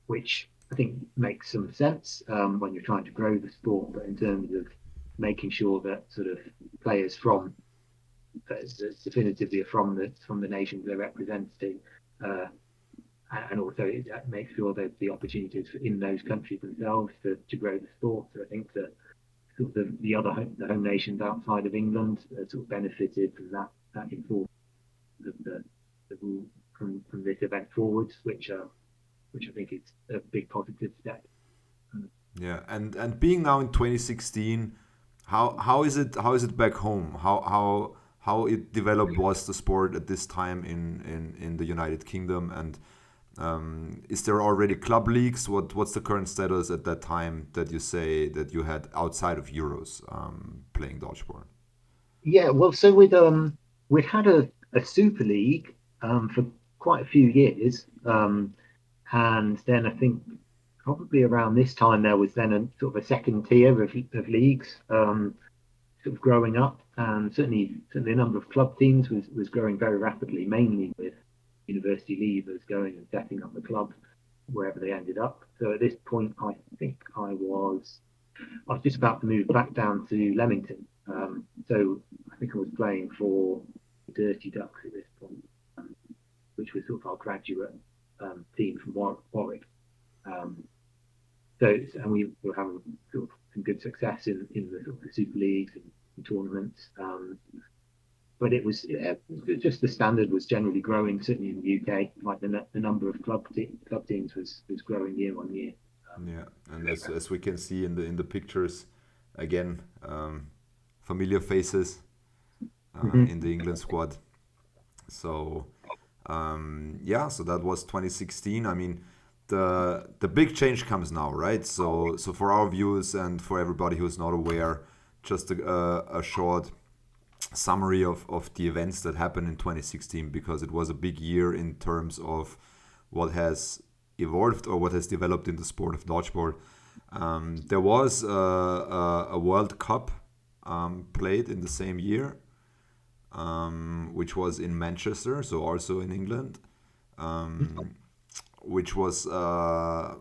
which I think makes some sense when you're trying to grow the sport, but in terms of making sure that sort of players from definitively from the nations they're representing, and also it makes sure there's the opportunities in those countries themselves to grow the sport. So I think that sort of the home nations outside of England sort of benefited from that enforcement of the rule from this event forwards, which I think is a big positive step. Yeah, and being now in 2016, how is it back home? How it developed was the sport at this time in the United Kingdom, and is there already club leagues? What's the current status at that time that you say that you had outside of Euros playing dodgeball? Yeah, well, so we'd had a Super League for quite a few years, and then I think probably around this time there was then a sort of a second tier of leagues sort of growing up, and certainly the number of club teams was growing very rapidly, mainly with university leavers going and setting up the club wherever they ended up. So at this point, I think I was just about to move back down to Leamington. So I think I was playing for Dirty Ducks at this point, which was sort of our graduate team from Warwick. And we were having sort of some good success in the sort of the Super Leagues and tournaments. But it was just the standard was generally growing, certainly in the UK. Like the number of club teams was growing year on year. Yeah, and as we can see in the pictures, again, familiar faces in the England squad. So so that was 2016. I mean, the big change comes now, right? So for our viewers and for everybody who's not aware, just a short summary of the events that happened in 2016, because it was a big year in terms of what has evolved or what has developed in the sport of dodgeball. There was a World Cup played in the same year, which was in Manchester, so also in England, which was the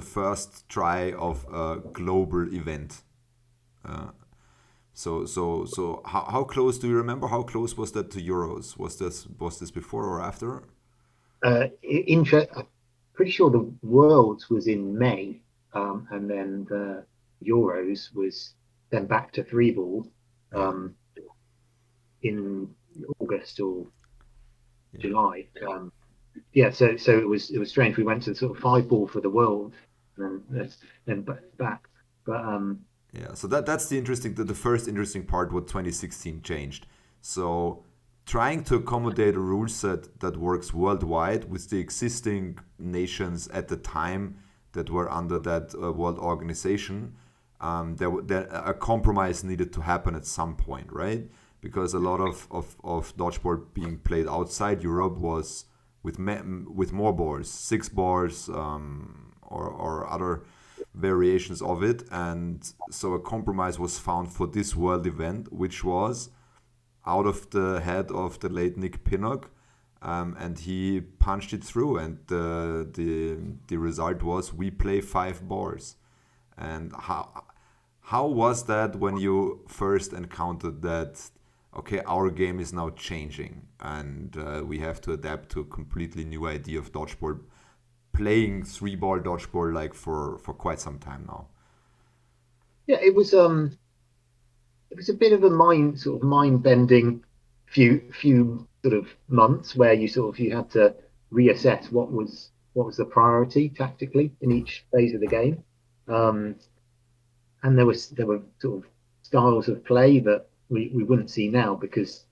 first try of a global event. So how close do you remember? How close was that to Euros? Was this before or after? I'm pretty sure the Worlds was in May, and then the Euros was then back to 3-ball in August or July. So it was strange. We went to sort of 5-ball for the World, and then back. But so that's the first interesting part what 2016 changed. So trying to accommodate a rule set that works worldwide with the existing nations at the time that were under that world organization, a compromise needed to happen at some point, right? Because a lot of dodgeball being played outside Europe was with more balls, 6 balls, or other variations of it, and so a compromise was found for this world event, which was out of the head of the late Nick Pinnock, and he punched it through, and the result was we play 5 balls. And how was that when you first encountered that? Okay, our game is now changing, and we have to adapt to a completely new idea of dodgeball, playing 3-ball dodgeball like for quite some time now. Yeah, it was a bit of a mind bending few sort of months where you had to reassess what was the priority tactically in each phase of the game, and there were sort of styles of play that we wouldn't see now, because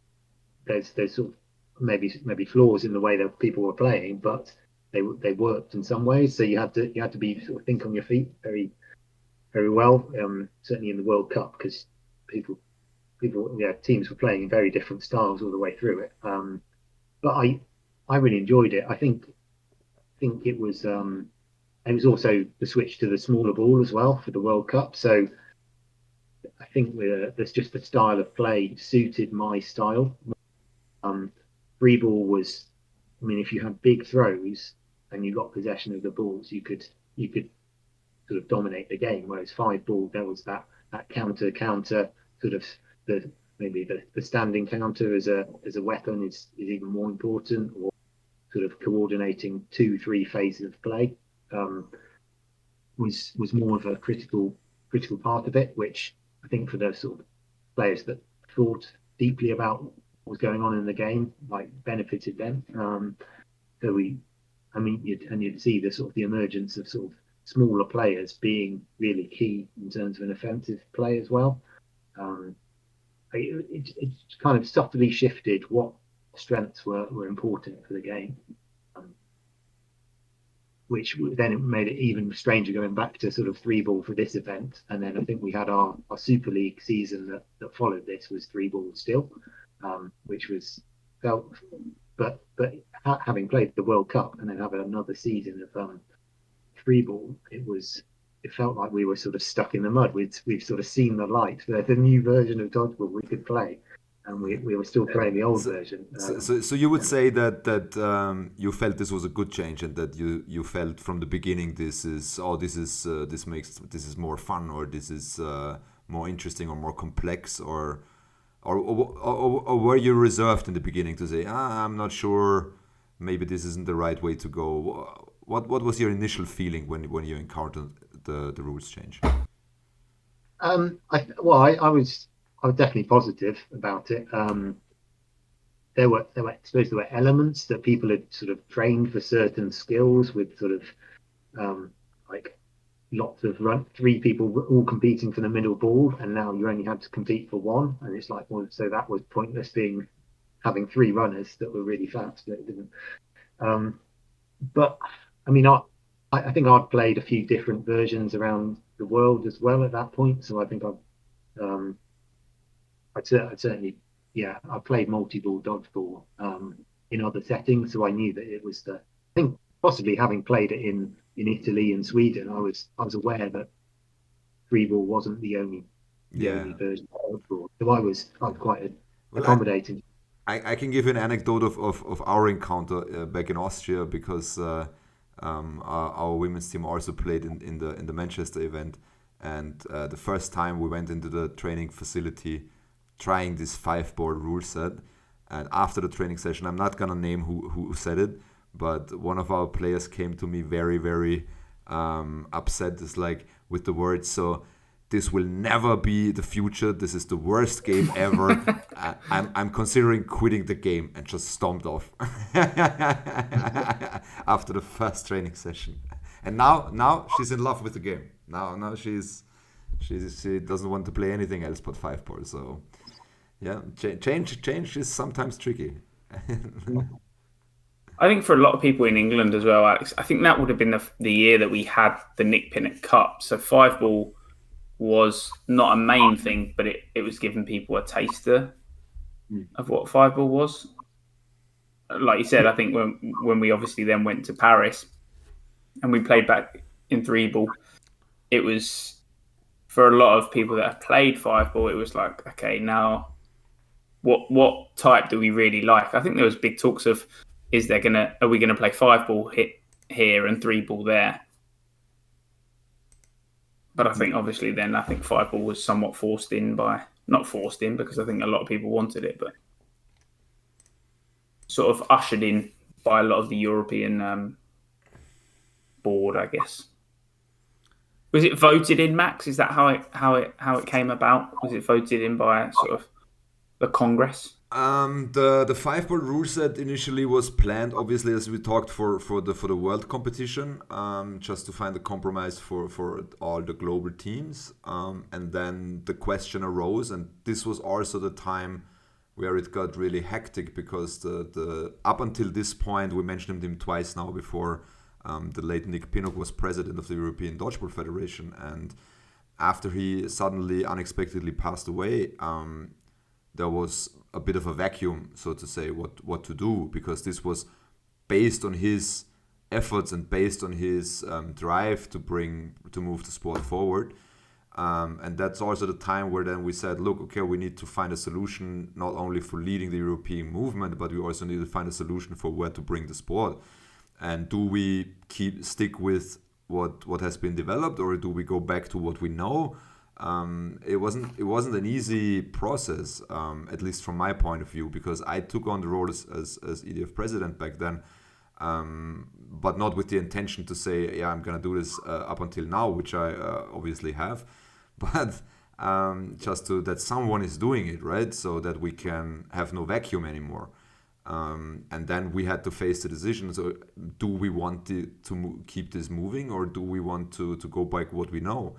there's sort of maybe flaws in the way that people were playing, but they worked in some ways. So you had to be sort of think on your feet very very well. Certainly in the World Cup, because teams were playing in very different styles all the way through it. But I really enjoyed it. I think it was also the switch to the smaller ball as well for the World Cup. So I think there's just the style of play suited my style. Free ball was, I mean, if you had big throws and you got possession of the balls, you could sort of dominate the game. Whereas 5-ball, there was that counter sort of the standing counter as a weapon is even more important, or sort of coordinating 2-3 phases of play was more of a critical part of it, which I think for those sort of players that thought deeply about what was going on in the game, like benefited them. You'd see the sort of the emergence of sort of smaller players being really key in terms of an offensive play as well. It kind of subtly shifted what strengths were important for the game, which then it made it even stranger going back to sort of 3-ball for this event. And then I think we had our Super League season that followed this was 3-ball still, which was felt. But having played the World Cup and then having another season of 3-ball, it felt like we were sort of stuck in the mud. We've sort of seen the light. There's a new version of dodgeball we could play, and we were still playing the old version. So you would say that you felt this was a good change, and that you felt from the beginning this is more fun, or this is more interesting or more complex, or were you reserved in the beginning to say, I'm not sure, maybe this isn't the right way to go? What was your initial feeling when you encountered the rules change? I was definitely positive about it. There were elements that people had sort of trained for certain skills with sort of like lots of 3 people all competing for the middle ball, and now you only had to compete for 1, and it's like, well, so that was pointless having 3 runners that were really fast. It didn't. But I mean, I think I'd played a few different versions around the world as well at that point, so I think I'd certainly, I played multi-ball dodgeball in other settings, so I knew that it was I think possibly having played it in Italy and Sweden, I was aware that 3-ball wasn't the only version of dodgeball, so I was quite accommodating. I can give you an anecdote of our encounter back in Austria, because our women's team also played in the Manchester event, and the first time we went into the training facility trying this 5-ball rule set, and after the training session, I'm not gonna name who said it, but one of our players came to me very, very upset, is like with the words, so this will never be the future, this is the worst game ever, I'm considering quitting the game, and just stomped off after the first training session. And now she's in love with the game. Now she doesn't want to play anything else but 5-ball. So yeah, change is sometimes tricky. I think for a lot of people in England as well, Alex, I think that would have been the year that we had the Nick Pinnock Cup. So 5-ball was not a main thing, but it was giving people a taster of what 5-ball was. Like you said, I think when we obviously then went to Paris and we played back in 3-ball, it was, for a lot of people that have played 5-ball, it was like, okay, now what type do we really like? I think there was big talks of, are we gonna play 5-ball here and 3-ball there? But I think obviously then 5-ball was somewhat not forced in because I think a lot of people wanted it, but sort of ushered in by a lot of the European board, I guess. Was it voted in, Max? Is that how it came about? Was it voted in by sort of the Congress? The 5-ball rule set initially was planned, obviously, as we talked, for the world competition, just to find a compromise for all the global teams. And then the question arose, and this was also the time where it got really hectic, because the up until this point, we mentioned him twice now before, the late Nick Pinnock was president of the European Dodgeball Federation, and after he suddenly unexpectedly passed away, there was a bit of a vacuum, so to say, what to do, because this was based on his efforts and based on his drive to move the sport forward. And that's also the time where then we said, look, okay, we need to find a solution not only for leading the European movement, but we also need to find a solution for where to bring the sport. And do we stick with what has been developed, or do we go back to what we know? It wasn't an easy process, at least from my point of view, because I took on the role as EDF president back then, but not with the intention to say, yeah, I'm gonna do this up until now, which I obviously have, but just that someone is doing it, right, so that we can have no vacuum anymore. And then we had to face the decision. So do we want to keep this moving, or do we want to go back what we know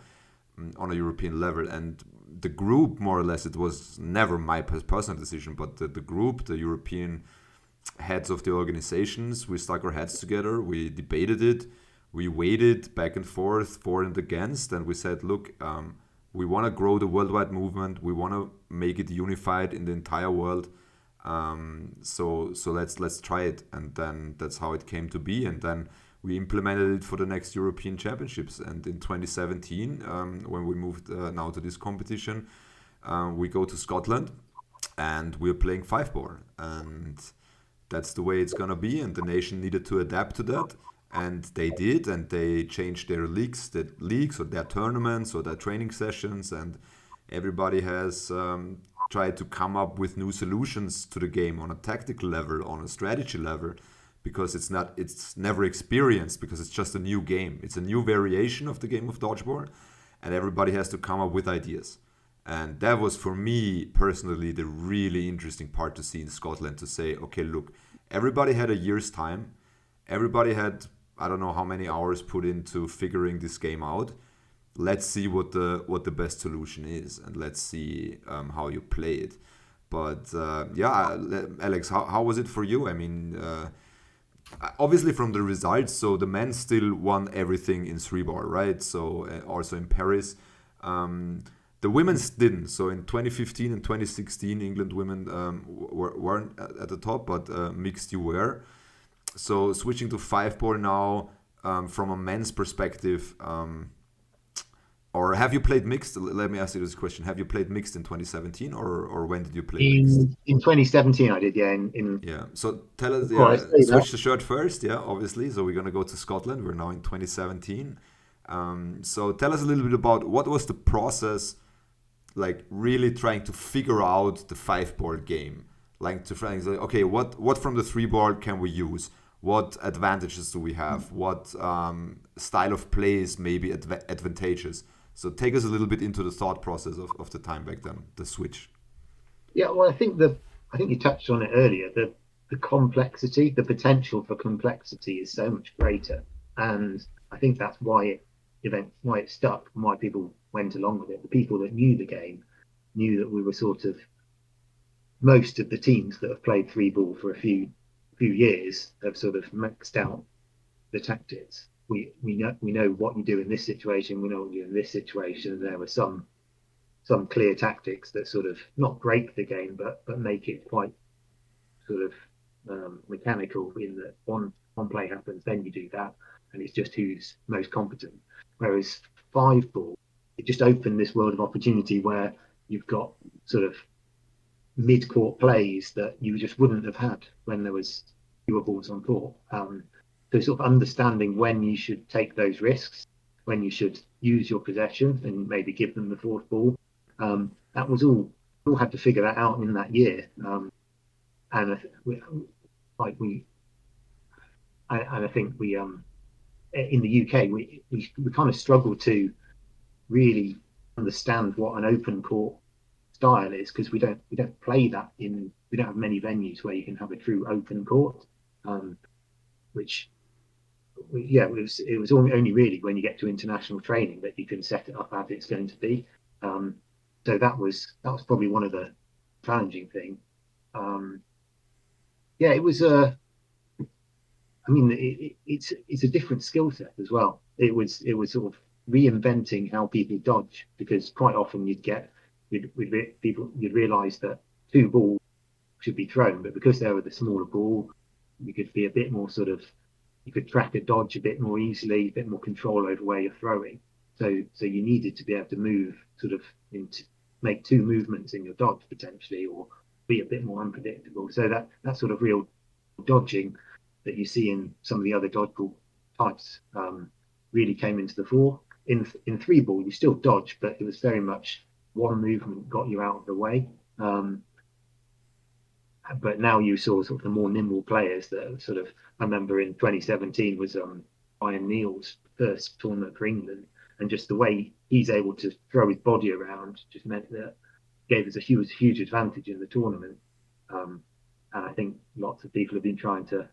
on a European level? And the group, more or less, it was never my personal decision, but the group, the European heads of the organizations, we stuck our heads together, we debated it, we weighed back and forth, for and against, and we said, look, we want to grow the worldwide movement, we want to make it unified in the entire world. So let's try it, and then that's how it came to be. And then we implemented it for the next European Championships. And in 2017, when we moved now to this competition, we go to Scotland, and we're playing 5-ball, and that's the way it's gonna be. And the nation needed to adapt to that, and they did, and they changed their leagues or their tournaments or their training sessions, and everybody has tried to come up with new solutions to the game on a tactical level, on a strategy level, because it's never experienced, because it's just a new game. It's a new variation of the game of dodgeball, and everybody has to come up with ideas. And that was, for me personally, the really interesting part to see in Scotland, to say, okay, look, everybody had a year's time. Everybody had, I don't know how many hours put into figuring this game out. Let's see what the best solution is, and let's see how you play it. But yeah, Alex, how was it for you? I mean, obviously from the results, so the men still won everything in 3-ball, right? So also in Paris. The women's didn't. So in 2015 and 2016, England women weren't at the top, but mixed you were. So switching to 5-ball now, from a men's perspective, or have you played mixed? Let me ask you this question: have you played mixed in 2017, or when did you play mixed? In 2017, I did. Yeah. Yeah. So tell us. Course, switch the shirt first. Yeah, obviously. So we're gonna go to Scotland. We're now in 2017. So tell us a little bit about what was the process, like really trying to figure out the 5-ball game, like to try and say, okay, what from the 3-ball can we use? What advantages do we have? What style of play is maybe advantageous? So take us a little bit into the thought process of the time back then, the switch. Yeah, well, I think you touched on it earlier. The complexity, the potential for complexity is so much greater, and I think that's why it stuck, and why people went along with it. The people that knew the game knew that we were sort of, most of the teams that have played 3-ball for a few years have sort of maxed out the tactics. We know what you do in this situation. We know what you do in this situation. There were some clear tactics that sort of not break the game, but make it quite sort of mechanical, in that one play happens, then you do that, and it's just who's most competent. Whereas 5-ball, it just opened this world of opportunity where you've got sort of mid-court plays that you just wouldn't have had when there was fewer balls on court. So sort of understanding when you should take those risks, when you should use your possession and maybe give them the 4th ball. That was all had to figure that out in that year. And I think we in the UK we kind of struggle to really understand what an open court style is, because we don't play that we don't have many venues where you can have a true open court, which it was only really when you get to international training that you can set it up as it's going to be. So that was probably one of the challenging things. It was it's a different skill set as well. It was sort of reinventing how people dodge, because quite often you'd realise that 2 balls should be thrown, but because they were the smaller ball, you could be a bit more you could track a dodge a bit more easily, a bit more control over where you're throwing. So you needed to be able to move make 2 movements in your dodge potentially, or be a bit more unpredictable. So that sort of real dodging that you see in some of the other dodgeball types really came into the fore. In 3 ball, you still dodge, but it was very much one movement got you out of the way. But now you saw sort of the more nimble players that sort of, I remember in 2017 was Ian Neal's first tournament for England, and just the way he's able to throw his body around just meant that gave us a huge advantage in the tournament. And I think lots of people have been trying to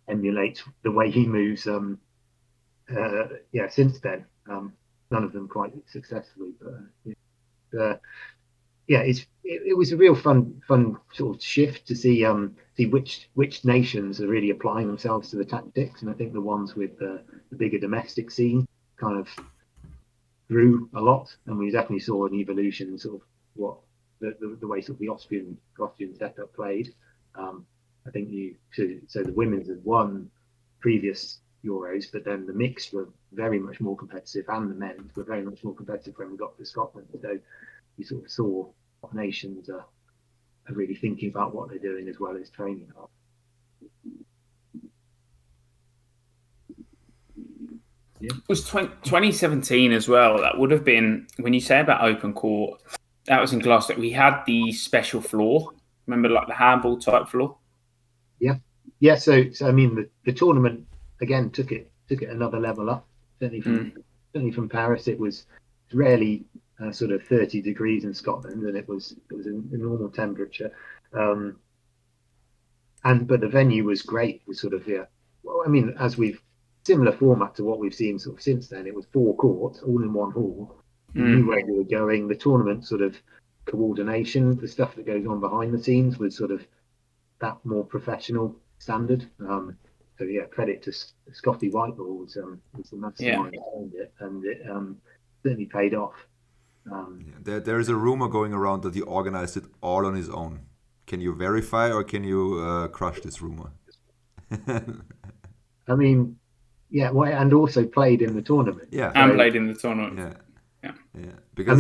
emulate the way he moves since then. None of them quite successfully, but it was a real fun sort of shift to see which nations are really applying themselves to the tactics, and I think the ones with the bigger domestic scene kind of grew a lot, and we definitely saw an evolution sort of what the way sort of the Austrian setup played. I think so the women's had won previous Euros, but then the mix were very much more competitive, and the men were very much more competitive when we got to Scotland. So you sort of saw nations are really thinking about what they're doing as well as training hard. Yeah. It was 2017 as well. That would have been, when you say about open court, that was in Glasgow. We had the special floor. Remember, like the handball type floor? Yeah. So I mean, the tournament again took it another level up. Certainly from Paris, it was rarely sort of 30 degrees in Scotland, and it was a normal temperature. But the venue was great. It was sort of well, I mean, similar format to what we've seen sort of since then. It was 4 courts, all in one hall. You knew where you were going. The tournament sort of coordination, the stuff that goes on behind the scenes, was sort of that more professional standard. So credit to Scotty Whitehall was the mastermind behind it, and it certainly paid off. There is a rumor going around that he organized it all on his own. Can you verify, or can you crush this rumor? I mean, and also played in the tournament. Yeah, and played in the tournament. Yeah. Because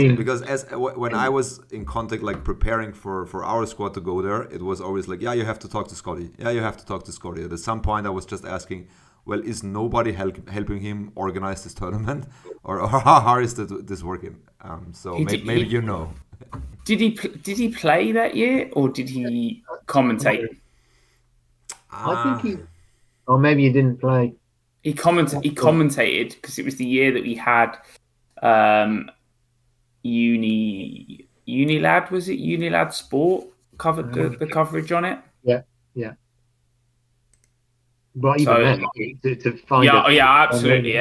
when I was in contact, like preparing for our squad to go there, it was always like, you have to talk to Scotty. Yeah, you have to talk to Scotty. At some point, I was just asking, well, is nobody helping him organize this tournament, or how is this working? Maybe you know. Did he play that year, or did he commentate? I think maybe he didn't play. He commentated because it was the year that we had Unilad, was it Unilad Sport covered the coverage on it? Yeah. But even then, to find absolutely,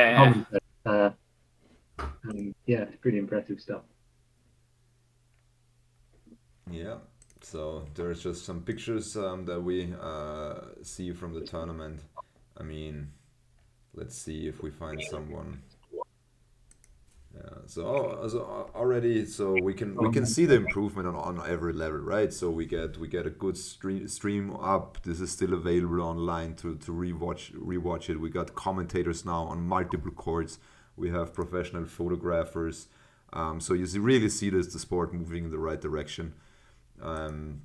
it's pretty impressive stuff. Yeah. So there's just some pictures that we see from the tournament. I mean, let's see if we find someone. So already, we can see the improvement on every level, right? So we get a good stream up. This is still available online to rewatch it. We got commentators now on multiple courts. We have professional photographers. So you really see the sport moving in the right direction, and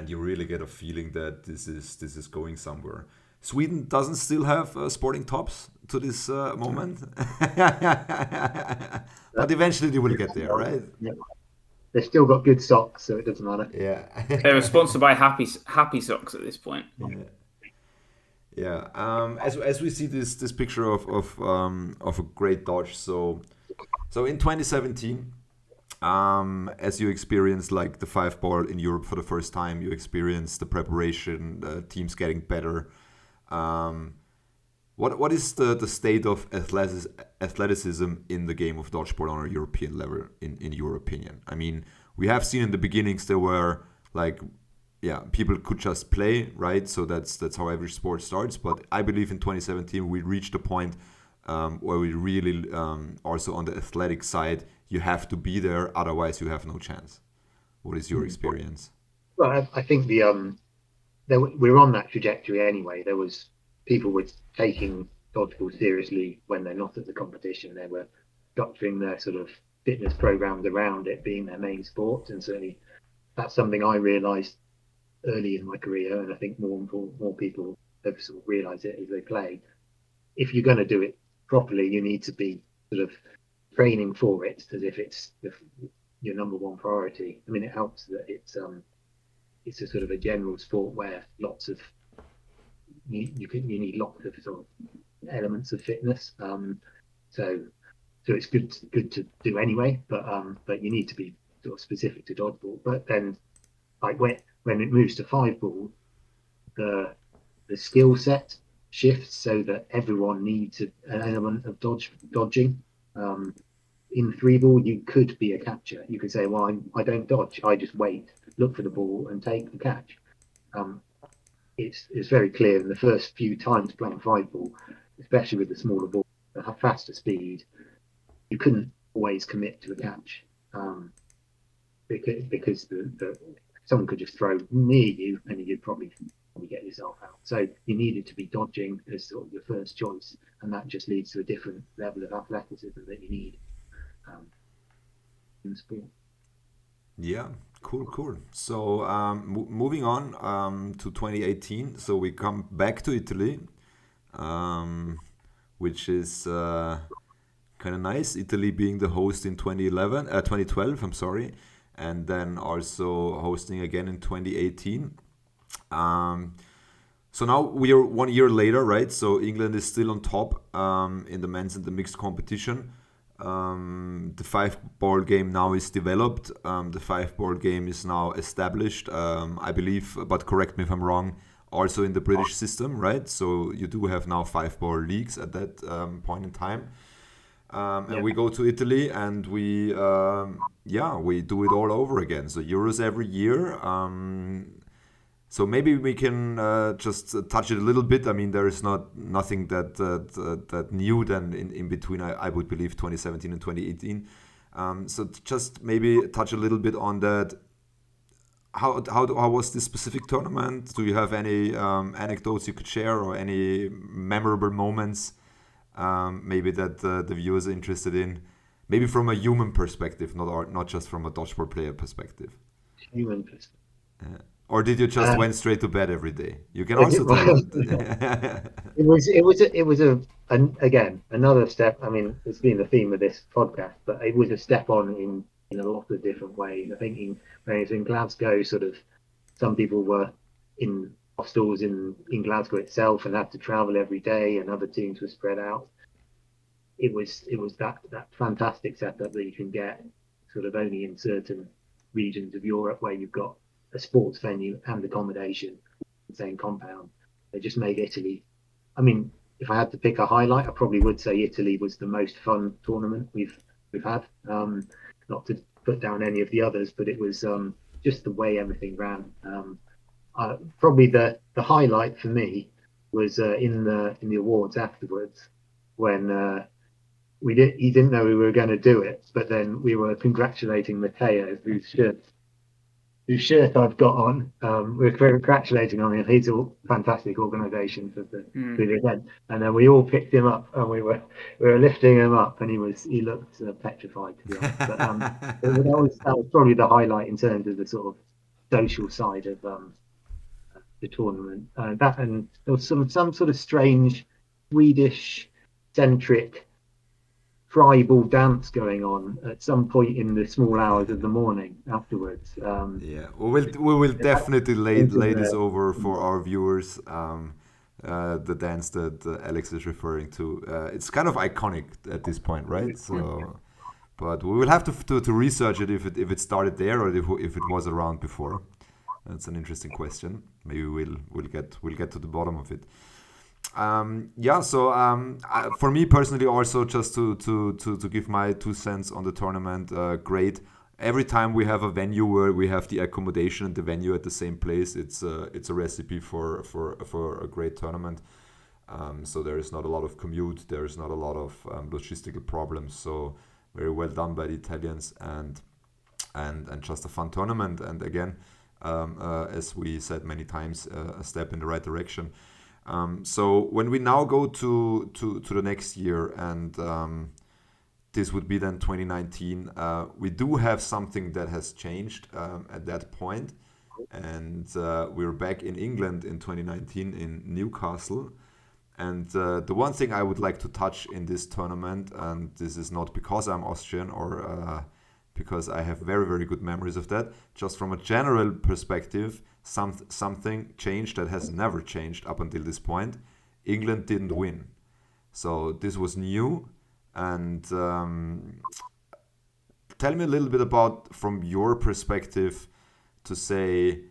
you really get a feeling that this is going somewhere. Sweden doesn't still have sporting tops to this moment, but eventually they will get there, right? Yeah. They've still got good socks, so it doesn't matter. Yeah, they're sponsored by Happy Socks at this point. Yeah. As we see this picture of a great dodge. So in 2017. As you experience like the 5-ball in Europe for the first time, you experience the preparation, teams getting better. What is the state of athleticism in the game of dodgeball on a European level, in your opinion? I mean, we have seen in the beginnings there were like, people could just play, right? So that's how every sport starts. But I believe in 2017 we reached a point where we really also on the athletic side, you have to be there, otherwise you have no chance. What is your experience? Well, I think we were on that trajectory anyway. There was people were taking dodgeball seriously when they're not at the competition. They were structuring their sort of fitness programs around it being their main sport, and certainly that's something I realised early in my career, and I think more people have sort of realised it as they play. If you're going to do it properly, you need to be sort of training for it as if it's your number one priority. I mean, it helps that it's a sort of a general sport where lots of you need lots of sort of elements of fitness. So it's good to do anyway, but you need to be sort of specific to dodgeball. But then, like when it moves to 5-ball, the skill set shifts so that everyone needs an element of dodging. In 3-ball, you could be a catcher. You could say, well, I don't dodge. I just wait, look for the ball, and take the catch. It's very clear in the first few times playing 5-ball, especially with the smaller ball, that have faster speed, you couldn't always commit to a catch because someone could just throw near you and you'd probably get yourself out. So you needed to be dodging as sort of your first choice, and that just leads to a different level of athleticism that you need in the sport. Yeah, cool. So moving on to 2018, so we come back to Italy, which is kind of nice. Italy being the host in 2012, I'm sorry, and then also hosting again in 2018. So now we are 1 year later, right? So England is still on top in the men's and the mixed competition. The 5-ball game now is developed. The 5-ball game is now established, I believe, but correct me if I'm wrong, also in the British system, right? So you do have now 5-ball leagues at that point in time. And we go to Italy and we do it all over again. So Euros every year. So maybe we can just touch it a little bit. I mean, there is nothing that new than in between. I would believe 2017 and 2018. So just maybe touch a little bit on that. How was this specific tournament? Do you have any anecdotes you could share or any memorable moments? Maybe that the viewers are interested in. Maybe from a human perspective, not just from a dodgeball player perspective. Human perspective. Or did you just went straight to bed every day? You can also tell that. It was again another step. I mean, it's been the theme of this podcast, but it was a step on in a lot of different ways. I think when it was in Glasgow, sort of some people were in hostels in Glasgow itself and had to travel every day, and other teams were spread out. It was that fantastic setup that you can get sort of only in certain regions of Europe where you've got a sports venue and accommodation in the same compound. It just made Italy. I mean, if I had to pick a highlight, I probably would say Italy was the most fun tournament we've had. Not to put down any of the others, but it was just the way everything ran. Probably the highlight for me was in the awards afterwards when he didn't know we were going to do it, but then we were congratulating Matteo, whose shirt I've got on. We're congratulating on him. He's a fantastic organisation for the event, and then we all picked him up and we were lifting him up, and he looked petrified, to be honest. But that was probably the highlight in terms of the sort of social side of the tournament. And there was some sort of strange Swedish centric tribal dance going on at some point in the small hours of the morning afterwards. We will definitely lay this over for our viewers. The dance that Alex is referring to, it's kind of iconic at this point, right? So, but we will have to research it if it started there or if it was around before. That's an interesting question. Maybe we'll get to the bottom of it. For me personally, also just to give my 2 cents on the tournament, great. Every time we have a venue where we have the accommodation and the venue at the same place, it's a recipe for a great tournament. So there is not a lot of commute, there is not a lot of logistical problems. So very well done by the Italians, and just a fun tournament. And again, as we said many times, a step in the right direction. So when we now go to the next year, and this would be then 2019, we do have something that has changed at that point, and we're back in England in 2019 in Newcastle. And the one thing I would like to touch in this tournament, and this is not because I'm Austrian or because I have very, very good memories of that, just from a general perspective, something changed that has never changed up until this point. England didn't win. So this was new. And tell me a little bit about, from your perspective, to say,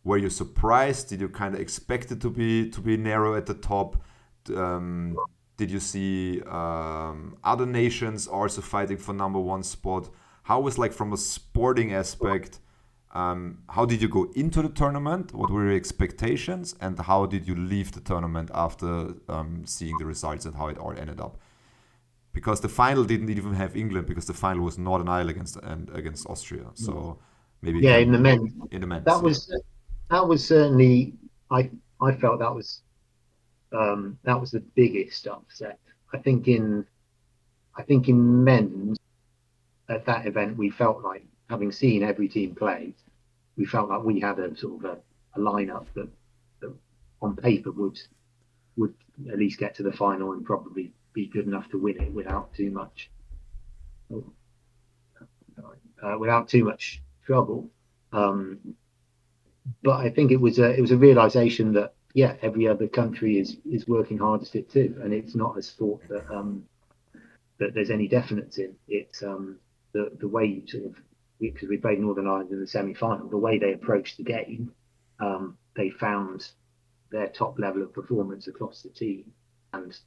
were you surprised? Did you kind of expect it to be narrow at the top? Did you see other nations also fighting for number one spot? How was, like, from a sporting aspect, how did you go into the tournament? What were your expectations? And how did you leave the tournament after seeing the results and how it all ended up? Because the final didn't even have England, because the final was Northern Ireland against Austria. So maybe in the men's. That was certainly, I felt that was the biggest upset. I think in men's, at that event, we felt like, having seen every team play, we felt like we had a sort of a lineup that on paper would at least get to the final and probably be good enough to win it without too much trouble. But I think it was a realization that every other country is working hardest it too, and it's not as thought that there's any definites in it's the way you sort of, because we played Northern Ireland in the semi-final, the way they approached the game, they found their top level of performance across the team, and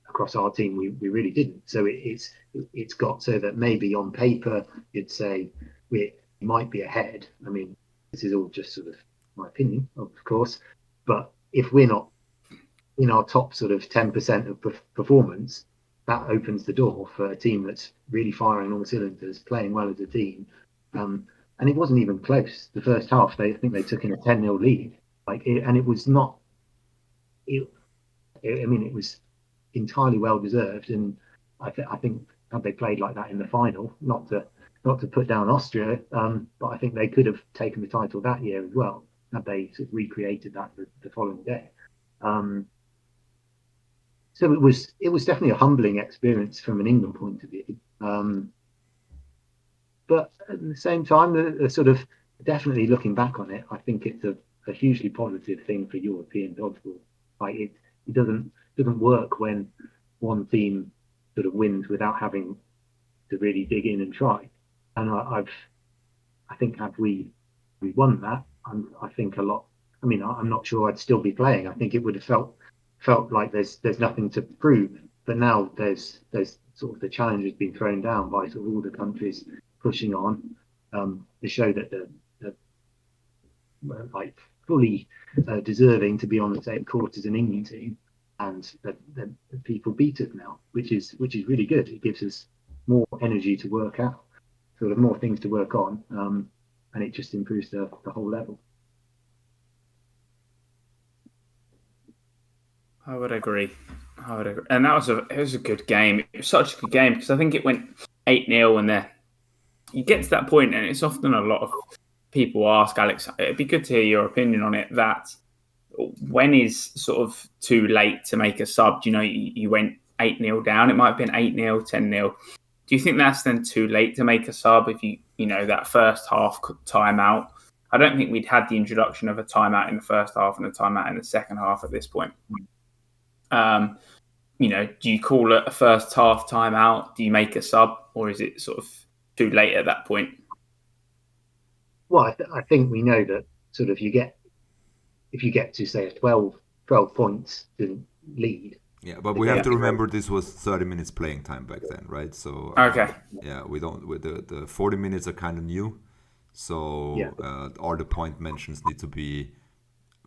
across our team we really didn't. So it's got so that maybe on paper you'd say we might be ahead. I mean, this is all just sort of my opinion, of course, but if we're not in our top sort of 10% of performance, that opens the door for a team that's really firing all cylinders, playing well as a team. And it wasn't even close. The first half, I think they took in a 10-0 lead. And it was not. It was entirely well deserved. And I think had they played like that in the final, not to put down Austria, but I think they could have taken the title that year as well, had they sort of recreated that the following day. So it was definitely a humbling experience from an England point of view. But at the same time, the sort of, definitely looking back on it, I think it's a hugely positive thing for European dodgeball. Like it doesn't work when one team sort of wins without having to really dig in and try. And I think had we won that, I think a lot. I mean, I'm not sure I'd still be playing. I think it would have felt like there's nothing to prove. But now there's sort of the challenge has been thrown down by sort of all the countries pushing on to show that the like fully deserving to be on the same court as an England team, and that people beat us now, which is really good. It gives us more energy to work out, sort of more things to work on, and it just improves the whole level. I would agree. And that was a good game. It was such a good game because I think it went 8-0, and then you get to that point, and it's often a lot of people ask, Alex, it'd be good to hear your opinion on it, that when is sort of too late to make a sub? You went 8-0 down. It might have been 8-0, 10-0. Do you think that's then too late to make a sub if you that first half timeout? I don't think we'd had the introduction of a timeout in the first half and a timeout in the second half at this point. Do you call it a first half timeout? Do you make a sub, or is it sort of too late at that point? Well, I think we know that sort of if you get to say a 12 points to lead. Yeah, but we have to remember this was 30 minutes playing time back then, right? So okay. We don't. With the 40 minutes are kind of new, so all the point mentions need to be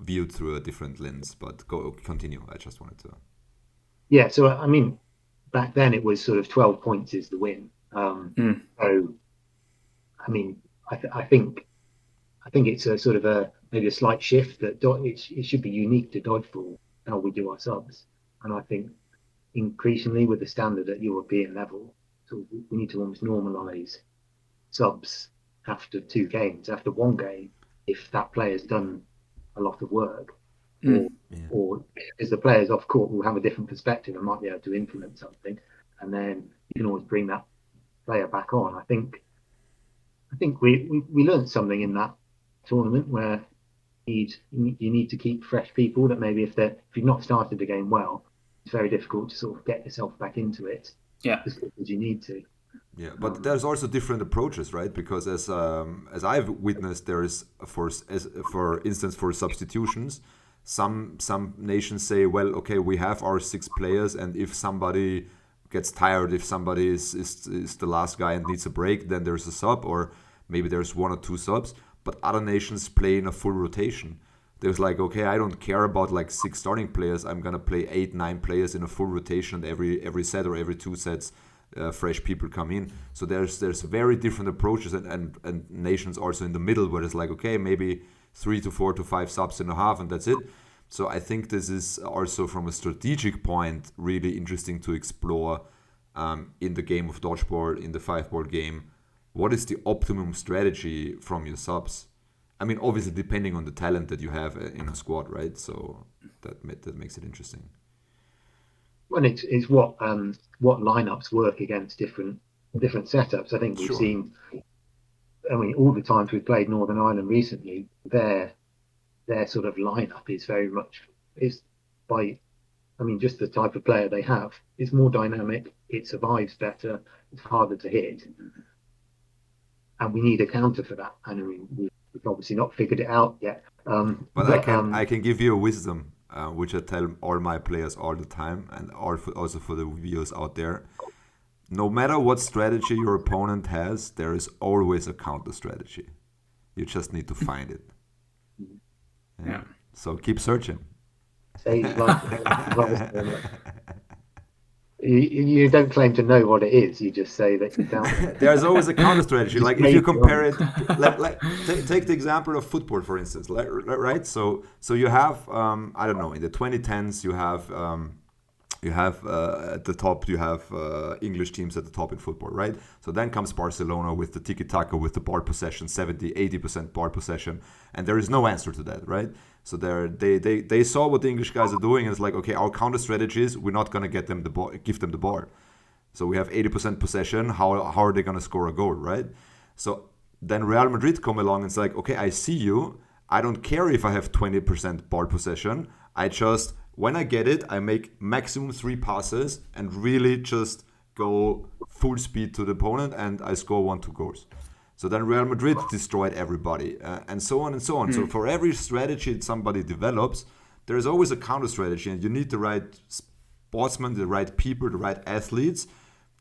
viewed through a different lens. But continue. I just wanted to. Yeah, so I mean, back then it was sort of 12 points is the win. So I mean, I think it's a sort of a maybe a slight shift that it should be unique to dodgeball how we do our subs, and I think increasingly with the standard at European level, so we need to almost normalise subs after two games, after one game, if that player's done a lot of work, or Yeah. or because the players off court will have a different perspective and might be able to implement something, and then you can always bring that player back on. I think we learned something in that tournament where you need to keep fresh people that maybe if you've not started the game well, it's very difficult to sort of get yourself back into it Yeah. as you need to. Yeah, but there's also different approaches, right? Because as I've witnessed, there is for instance for substitutions, some nations say, well, okay, we have our 6 players, and if somebody gets tired, if somebody is the last guy and needs a break, then there's a sub, or maybe there's 1 or 2 subs. But other nations play in a full rotation. There's like, okay, I don't care about like 6 starting players. I'm gonna play 8, 9 players in a full rotation every set or every 2 sets. Fresh people come in. So there's very different approaches and nations also in the middle where it's like, okay, maybe 3 to 4 to 5 subs in a half and that's it. So I think this is also from a strategic point really interesting to explore in the game of dodgeball, in the 5-ball game. What is the optimum strategy from your subs? I mean, obviously depending on the talent that you have in a squad, right? So that makes it interesting. Well, it's what lineups work against different setups. I think we've Sure. seen. I mean, all the times we've played Northern Ireland recently, their sort of lineup is very much is by. I mean, just the type of player they have. It's more dynamic. It survives better. It's harder to hit, and we need a counter for that. And I mean, we've obviously not figured it out yet. But I can give you a wisdom, which I tell all my players all the time, and also for the viewers out there. No matter what strategy your opponent has, there is always a counter strategy. You just need to find it. Yeah. So keep searching. Sage like you don't claim to know what it is. You just say that you don't. There's always a counter strategy. Like if you compare it, take the example of football, for instance, right? So you have I don't know, in the 2010s you have at the top you have English teams at the top in football, right? So then comes Barcelona with the tiki-taka, with the ball possession, 70-80% ball possession, and there is no answer to that, right? So they saw what the English guys are doing, and it's like, okay, our counter strategy is we're not gonna get them the ball, give them the ball. So we have 80% possession. How are they gonna score a goal, right? So then Real Madrid come along and it's like, okay, I see you. I don't care if I have 20% ball possession. I just, when I get it, I make maximum 3 passes and really just go full speed to the opponent, and I score 1-2 goals. So then Real Madrid destroyed everybody, and so on and so on. So for every strategy that somebody develops, there is always a counter strategy, and you need the right sportsmen, the right people, the right athletes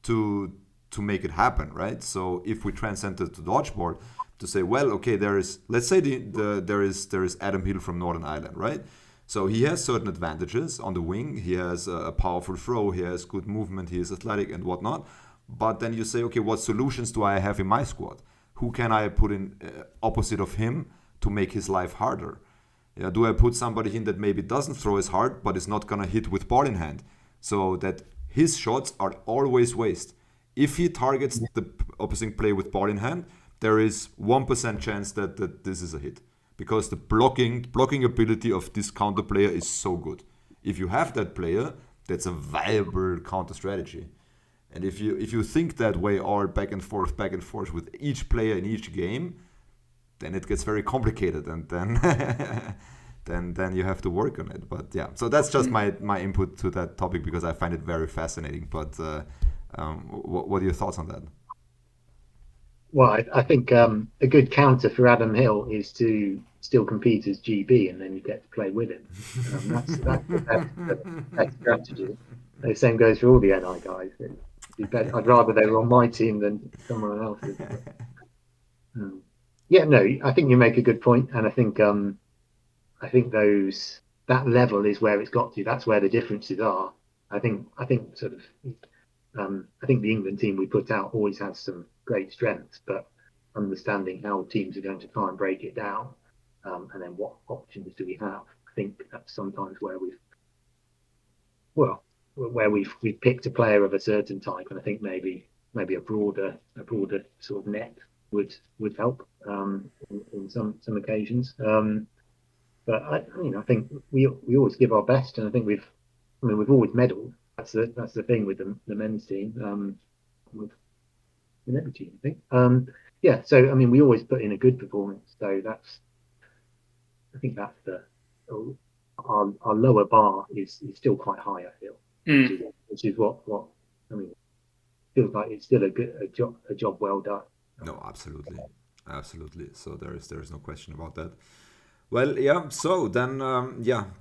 to make it happen, right? So if we transcend it to dodgeball, to say, well, okay, let's say there is Adam Hill from Northern Ireland, right? So he has certain advantages on the wing. He has a powerful throw. He has good movement. He is athletic and whatnot. But then you say, okay, what solutions do I have in my squad? Who can I put in opposite of him to make his life harder? Yeah, do I put somebody in that maybe doesn't throw as hard, but is not gonna hit with ball in hand, so that his shots are always waste? If he targets the opposing player with ball in hand, there is 1% chance that this is a hit, because the blocking ability of this counter player is so good. If you have that player, that's a viable counter strategy. And if you think that way, all back and forth with each player in each game, then it gets very complicated, and then then you have to work on it. But yeah, so that's just my input to that topic, because I find it very fascinating. But what are your thoughts on that? Well, I think a good counter for Adam Hill is to still compete as GB, and then you get to play with him. That's the best strategy. The same goes for all the NI guys. I'd rather they were on my team than someone else's. But, yeah, no, I think you make a good point, and I think that level is where it's got to. That's where the differences are. I think sort of I think the England team we put out always has some great strengths, but understanding how teams are going to try and break it down, and then what options do we have? I think that's sometimes where we've picked a player of a certain type, and I think maybe a broader sort of net would help in some occasions. But I think we always give our best, and I think we've always medalled. That's the thing with the men's team, with every team, I think. Yeah, so we always put in a good performance. So I think that's our lower bar is still quite high. I feel, which is what feels like it's still a job well done. No, absolutely. So there's no question about that. Well, yeah. So then,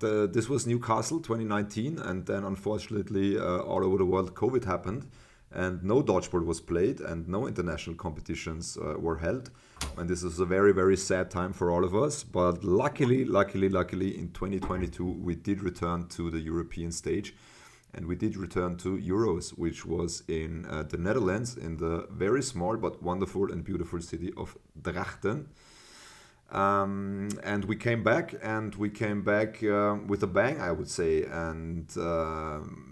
this was Newcastle 2019, and then unfortunately, all over the world, COVID happened, and no dodgeball was played, and no international competitions were held, and this is a very, very sad time for all of us. But luckily, in 2022, we did return to the European stage, and we did return to Euros, which was in the Netherlands, in the very small but wonderful and beautiful city of Drachten. And we came back with a bang, I would say. And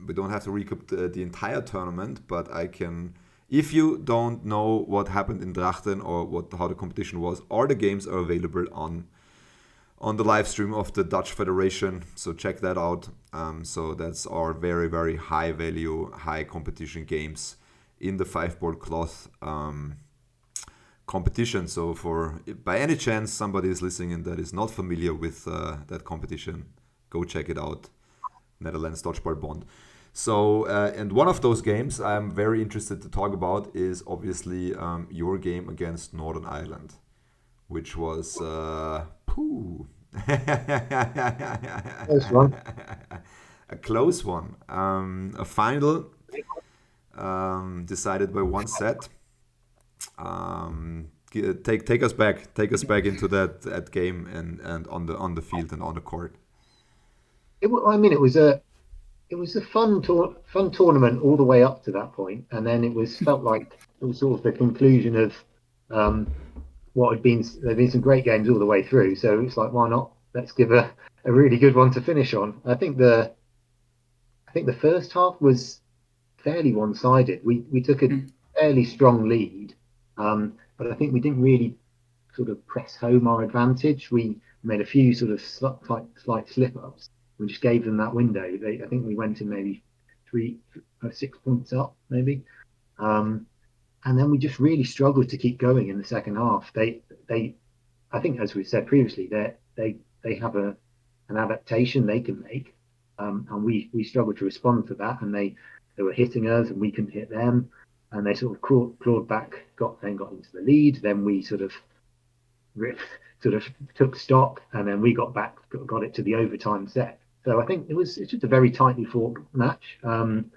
we don't have to recap the entire tournament, but I can. If you don't know what happened in Drachten or how the competition was, all the games are available on the live stream of the Dutch Federation. So check that out. So that's our very, very high value, high competition games in the 5-ball cloth competition. So by any chance somebody is listening and that is not familiar with that competition, go check it out. Netherlands Dodgeball Bond. So and one of those games I'm very interested to talk about is obviously your game against Northern Ireland, which was Close one. A close one. A final decided by one set. Take us back into that game and on the field and on the court. It was a fun tournament all the way up to that point, and then felt like it was sort of the conclusion of what had been. There'd been some great games all the way through, so it's like, why not? Let's give a really good one to finish on. I think the first half was fairly one-sided. We took a fairly strong lead. But I think we didn't really sort of press home our advantage. We made a few sort of slight slip-ups. We just gave them that window. I think we went in maybe 3 or 6 points up, maybe. And then we just really struggled to keep going in the second half. They I think, as we said previously, they have an adaptation they can make, and we struggled to respond to that. And they were hitting us, and we couldn't hit them. And they sort of clawed back, got into the lead. Then we sort of took stock, and then we got it to the overtime set. So I think it's just a very tightly fought match, and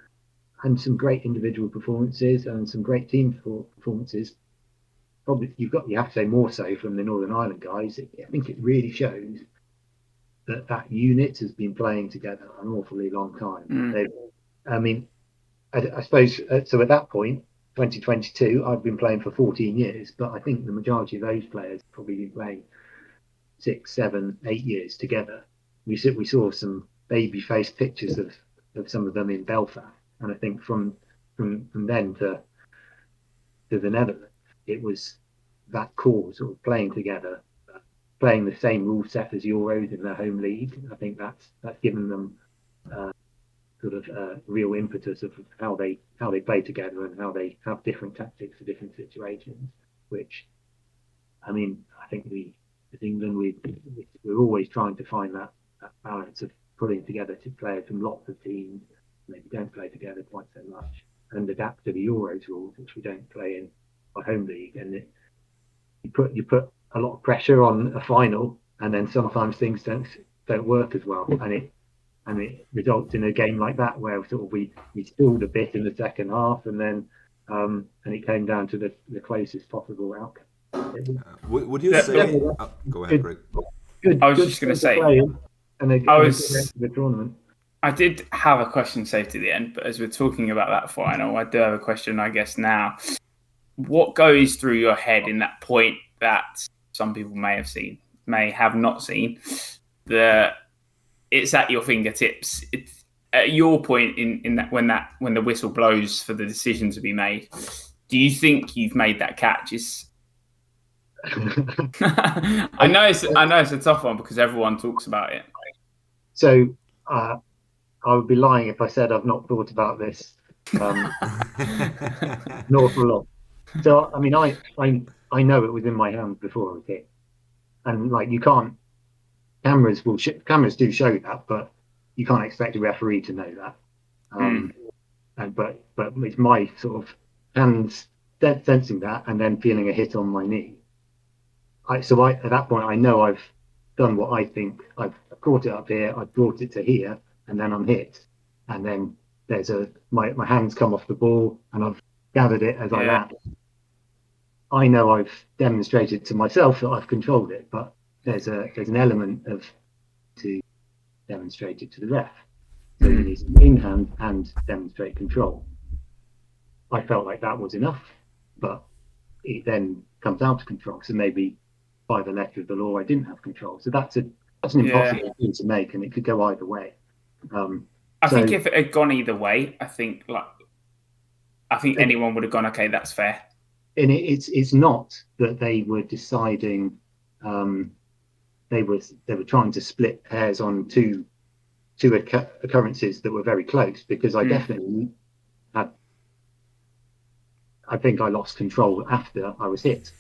some great individual performances and some great team performances. Probably you have to say more so from the Northern Ireland guys. I think it really shows that unit has been playing together an awfully long time. I suppose, so at that point, 2022, I've been playing for 14 years, but I think the majority of those players have probably been playing 6, 7, 8 years together. We saw some baby-faced pictures of some of them in Belfast, and I think from then to the Netherlands, it was that core sort of playing together, playing the same rule set as Euros in their home league. I think that's given them sort of real impetus of how they play together and how they have different tactics for different situations. Which, I think as England, we're always trying to find that balance of putting together two players from lots of teams, maybe don't play together quite so much, and adapt to the Euros rules, which we don't play in our home league. And you put a lot of pressure on a final, and then sometimes things don't work as well, and it results in a game like that where sort of we stalled a bit in the second half, and then and it came down to the closest possible outcome. Would you say? Go ahead, Greg. I was just going to say. And the tournament. I did have a question saved to the end, but as we're talking about that final, I do have a question, I guess, now. What goes through your head in that point that some people may have not seen, that it's at your fingertips? It's at your point in that when the whistle blows for the decision to be made. Do you think you've made that catch? I know it's a tough one because everyone talks about it. So I would be lying if I said I've not thought about this an awful lot. So I mean, I know it was in my hand before I was hit, and like you can't. Cameras do show that, but you can't expect a referee to know that. And but it's my sort of hands sensing that, and then feeling a hit on my knee. At that point, I know I've done what I think. I've caught it up here, I've brought it to here, and then I'm hit. And then there's my hands come off the ball, and I've gathered it as I land. I know I've demonstrated to myself that I've controlled it, but there's an element of to demonstrate it to the ref. So you need to in hand and demonstrate control. I felt like that was enough, but it then comes out to control. So maybe by the letter of the law, I didn't have control. So that's an impossible thing to make, and it could go either way. I think if it had gone either way, I think anyone would have gone, okay, that's fair. And it's not that they were deciding. They were trying to split hairs on two occurrences that were very close, because I definitely had. I think I lost control after I was hit.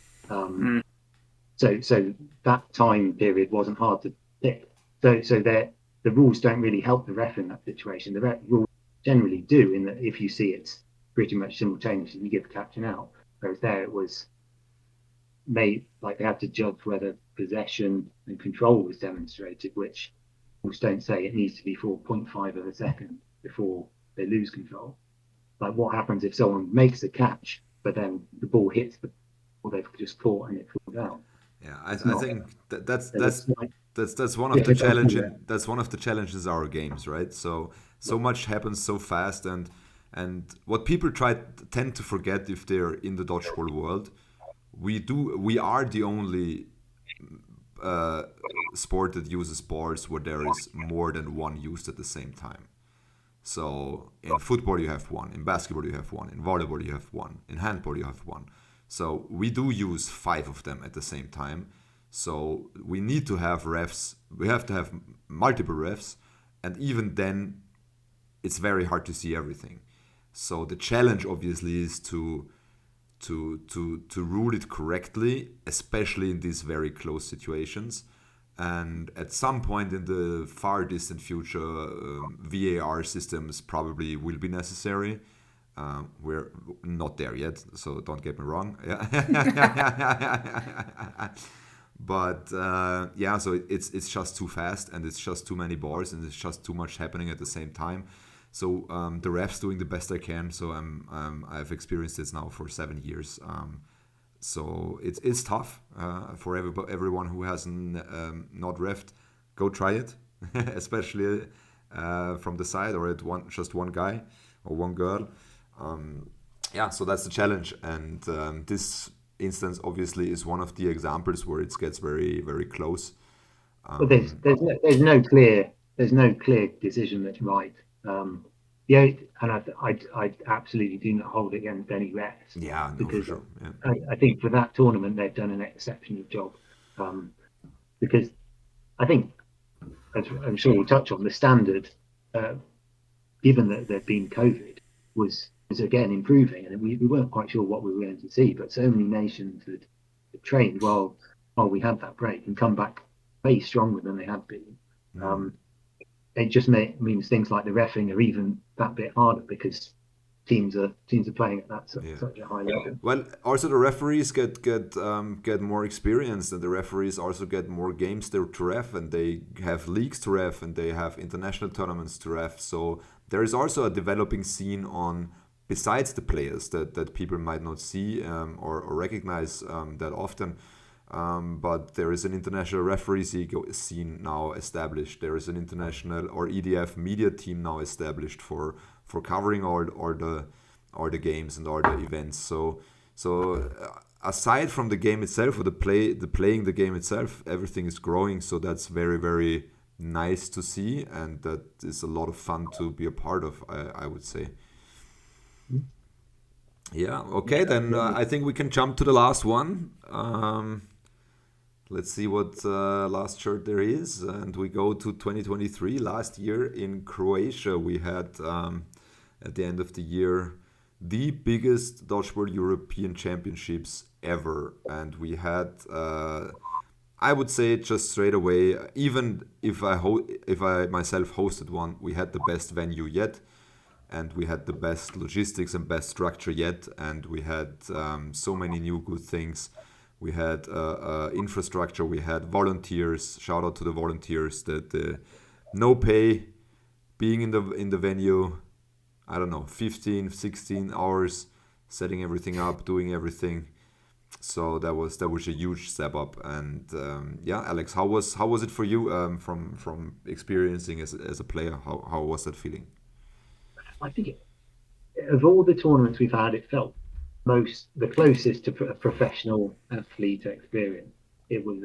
So that time period wasn't hard to pick. So the rules don't really help the ref in that situation. The rules generally do, in that if you see it's pretty much simultaneously, you give the captain out. Whereas there it was made like they had to judge whether possession and control was demonstrated, which rules don't say it needs to be for 0.5 of a second before they lose control. Like what happens if someone makes a catch, but then the ball hits or they've just caught and it falls out? Yeah, I think that's one of the challenges. That's one of the challenges of our games, right? So much happens so fast, and what people tend to forget if they're in the dodgeball world, we are the only sport that uses balls where there is more than one used at the same time. So in football you have one, in basketball you have one, in volleyball you have one, in handball you have one. So we do use 5 of them at the same time. So we need to have refs. We have to have multiple refs, and even then, it's very hard to see everything. So the challenge obviously is to rule it correctly, especially in these very close situations. And at some point in the far distant future, VAR systems probably will be necessary. We're not there yet, so don't get me wrong. But so it's just too fast, and it's just too many balls, and it's just too much happening at the same time. So the refs doing the best I can. So I've experienced this now for 7 years. So it's tough for everyone who hasn't not refed. Go try it, especially from the side or at just one guy or one girl. So that's the challenge, and this instance obviously is one of the examples where it gets very, very close. But there's no clear decision that's right. And I absolutely do not hold it against any refs. Yeah, no, because for sure. Yeah. I think for that tournament they've done an exceptional job, because I think, as I'm sure we'll touch on, the standard, given that there'd been COVID, was again improving, and we weren't quite sure what we were going to see. But so many nations had trained while we had that break and come back way stronger than they had been. It just means things like the reffing are even that bit harder, because teams are playing at such a high level. Well, also the referees get more experience, and the referees also get more games to ref, and they have leagues to ref, and they have international tournaments to ref. So there is also a developing scene on, besides the players that people might not see or recognize that often. But there is an international referee scene now established. There is an international or EDF media team now established for covering all the games and all the events. So aside from the game itself or the playing the game itself, everything is growing. So that's very, very nice to see, and that is a lot of fun to be a part of, I would say. Yeah, okay, then I think we can jump to the last one. Let's see what last shirt there is, and we go to 2023. Last year in Croatia, we had at the end of the year the biggest Dodgeball European Championships ever, and we had, I would say just straight away, even if I myself hosted one, we had the best venue yet, and we had the best logistics and best structure yet, and we had so many new good things. We had infrastructure, we had volunteers. Shout out to the volunteers. That no pay, being in the venue, I don't know, 15, 16 hours, setting everything up, doing everything. So that was a huge step up. And yeah, Alex, how was it for you from experiencing as a player? How was that feeling? I think of all the tournaments we've had, it felt the closest to a professional athlete experience. It was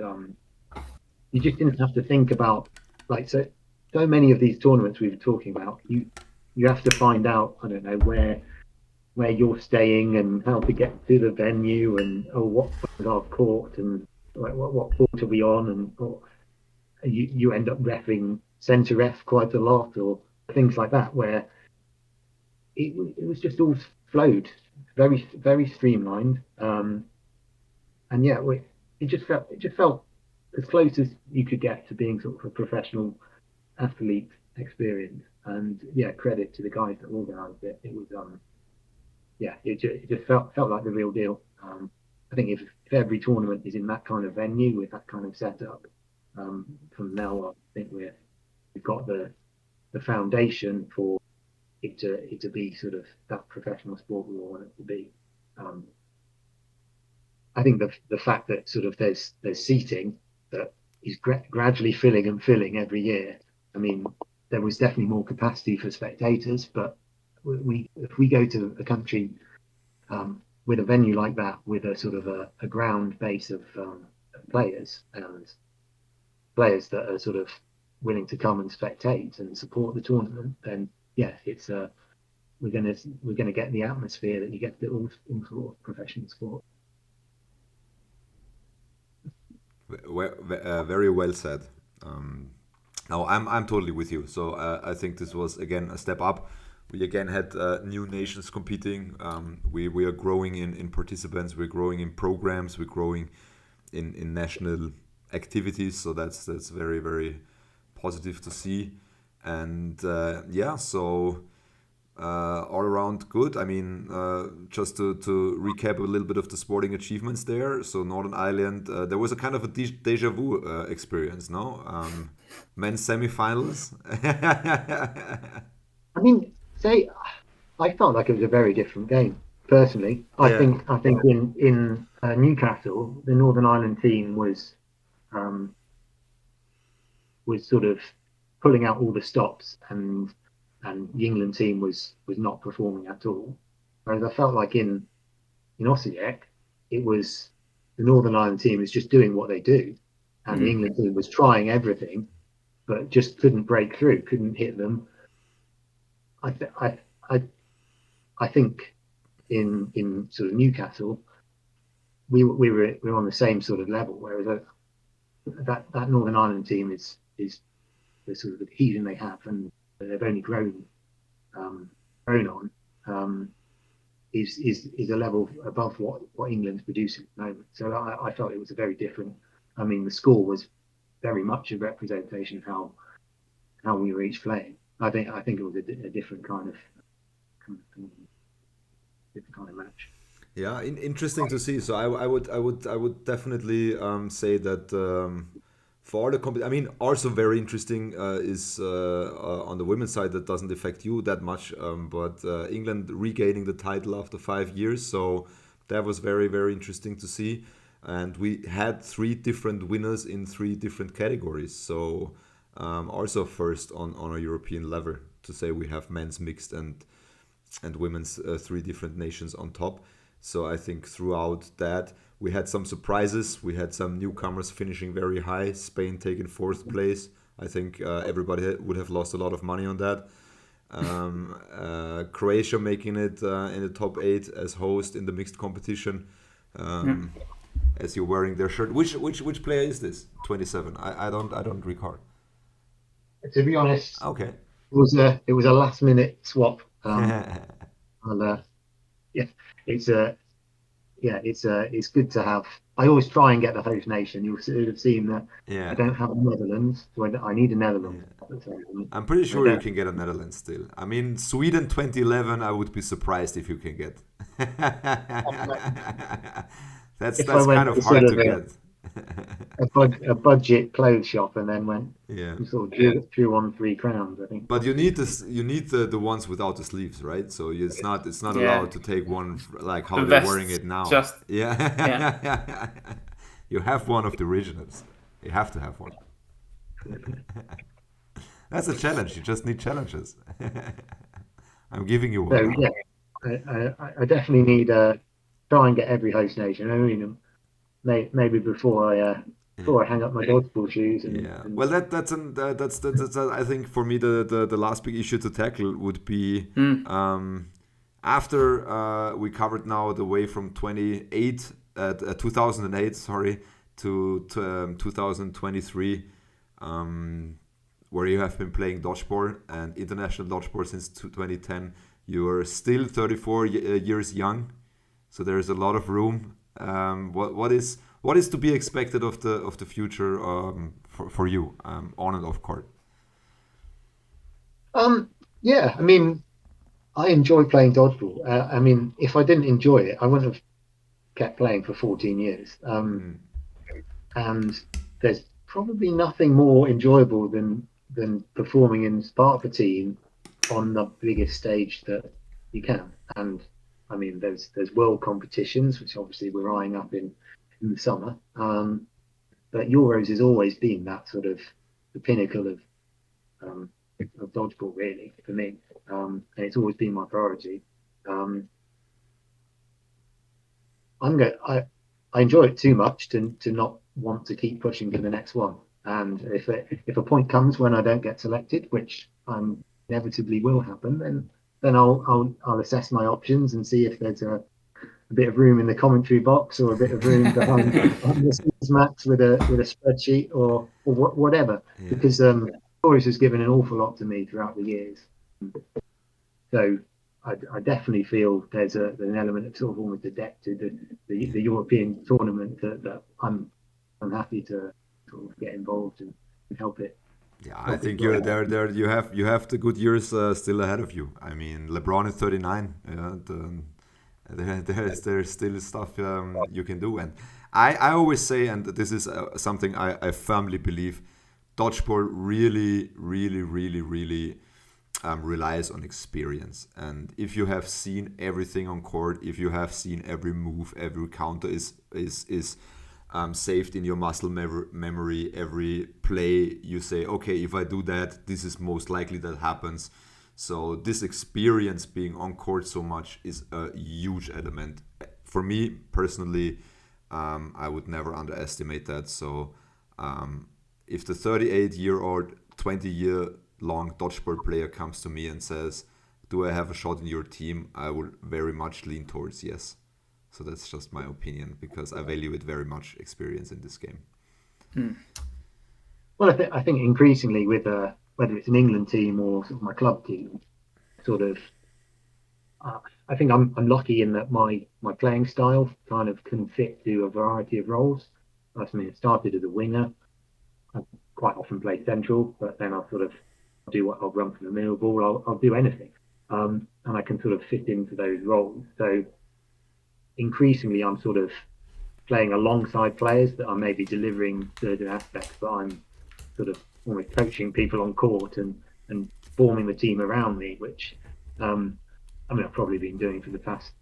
you just didn't have to think about, like, so many of these tournaments we were talking about. You have to find out, I don't know, where you're staying and how to get to the venue, and what is our court, and what court are we on, and you end up reffing centre ref quite a lot, or things like that, where it was just all flowed very, very streamlined, and yeah, it just felt as close as you could get to being sort of a professional athlete experience. And yeah, credit to the guys that organised it. It was yeah, it just felt like the real deal. I think if every tournament is in that kind of venue with that kind of setup, from now on, I think we've got the foundation for it to be sort of that professional sport we want it to be. I think the fact that sort of there's seating that is gradually filling every year. I mean, there was definitely more capacity for spectators, but if we go to a country with a venue like that, with a sort of a ground base of players, and players that are sort of willing to come and spectate and support the tournament, then yeah, it's we're gonna get the atmosphere that you get in all sort of professional sport. Very well said. No, I'm totally with you. So I think this was again a step up. We again had new nations competing. We are growing in participants. We're growing in programs. We're growing in national activities. So that's very, very positive to see. And yeah, so all around good. I mean, just to recap a little bit of the sporting achievements there. So Northern Ireland, there was a kind of a deja vu experience, no? Men's semi-finals. I mean, I felt like it was a very different game. Personally, I think in Newcastle, the Northern Ireland team was sort of pulling out all the stops, and the England team was not performing at all. Whereas I felt like in Osijek, it was the Northern Ireland team is just doing what they do, and the England team was trying everything, but just couldn't break through, couldn't hit them. I think in sort of Newcastle, we were on the same sort of level, whereas that Northern Ireland team is the sort of adhesion they have, and they've only grown on, is a level above what England's producing at the moment. So I felt it was a very different. I mean, the score was very much a representation of how we were each playing. I think it was a different kind of match. Yeah, interesting to see. So I would definitely say that for the I mean, also very interesting is on the women's side, that doesn't affect you that much, but England regaining the title after 5 years. So that was very, very interesting to see. and we had 3 different winners in 3 different categories. So also first on a European level to say we have men's mixed and women's 3 different nations on top. So I think throughout that we had some surprises. We had some newcomers finishing very high. Spain taking 4th place. I think everybody would have lost a lot of money on that. Croatia making it in the top 8 as host in the mixed competition. As you're wearing their shirt. Which player is this? 27. I don't recall. To be honest, Okay. it was a last minute swap. It's good to have. I always try and get the host nation. You'll have seen that I don't have Netherlands, so I need a Netherlands. I'm pretty sure you can get a Netherlands still. I mean, Sweden 2011, I would be surprised if you can get. That's kind of hard to get. A budget clothes shop, and then went sort of drew on £3, I think. But you need this. You need the ones without the sleeves, right? So it's not allowed to take one like how they're wearing it now. You have one of the originals. You have to have one. That's a challenge. You just need challenges. I'm giving you one. So I definitely need try and get every host nation. I mean, maybe before I hang up my dodgeball shoes. Well, that's I think for me the last big issue to tackle would be after we covered now the way from 2008 to 2023, where you have been playing dodgeball and international dodgeball since 2010. You are still 34 years young, so there is a lot of room. What is to be expected of the future for you on and off court? I mean, I enjoy playing dodgeball. I mean, if I didn't enjoy it, I wouldn't have kept playing for 14 years. And there's probably nothing more enjoyable than performing in part of a team on the biggest stage that you can. And I mean, there's world competitions, which obviously we're eyeing up in the summer. But Euros has always been that sort of the pinnacle of dodgeball, really, for me. And it's always been my priority. I enjoy it too much to not want to keep pushing to the next one. And if a point comes when I don't get selected, which inevitably will happen, then I'll assess my options and see if there's a bit of room in the commentary box or a bit of room behind the scenes max with a spreadsheet or whatever. Because Boris has given an awful lot to me throughout the years. So I definitely feel there's an element of sort of almost a debt to the European tournament that I'm happy to sort of get involved and help it. Yeah, I think you're there. You have the good years still ahead of you. I mean, LeBron is 39. There's still stuff you can do. And I always say, and this is something I firmly believe, dodgeball really, really, really, really relies on experience. And if you have seen everything on court, if you have seen every move, every counter is saved in your muscle memory, every play you say, okay, if I do that, this is most likely that happens. So this experience being on court so much is a huge element. For me personally, I would never underestimate that. So if the 38-year-old, 20-year-long dodgeball player comes to me and says, do I have a shot in your team? I would very much lean towards yes. So that's just my opinion because I value it very much, experience in this game. Well, I think increasingly with whether it's an England team or sort of my club team, sort of, I think I'm lucky in that my playing style kind of can fit to a variety of roles. I mean, it started as a winger. I quite often play central, but then I'll sort of I'll run from the middle ball. I'll do anything, and I can sort of fit into those roles. So increasingly, I'm sort of playing alongside players that are maybe delivering certain aspects, but I'm sort of almost coaching people on court and forming the team around me, which I mean I've probably been doing for the past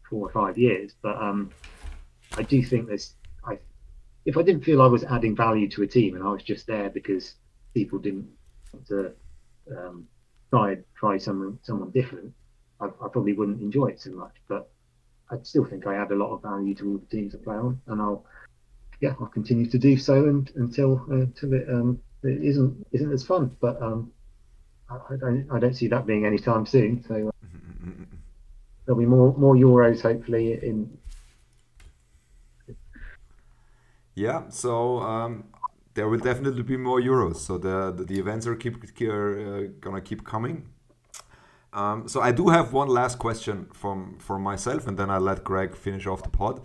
4 or 5 years. But I do think if I didn't feel I was adding value to a team and I was just there because people didn't want to try someone different, I probably wouldn't enjoy it so much. But I still think I add a lot of value to all the teams I play on, and I'll continue to do so until it isn't as fun. But I don't see that being anytime soon. So there'll be more Euros hopefully in. Yeah, so there will definitely be more Euros. So the events are gonna keep coming. So I do have one last question from myself, and then I'll let Greg finish off the pod.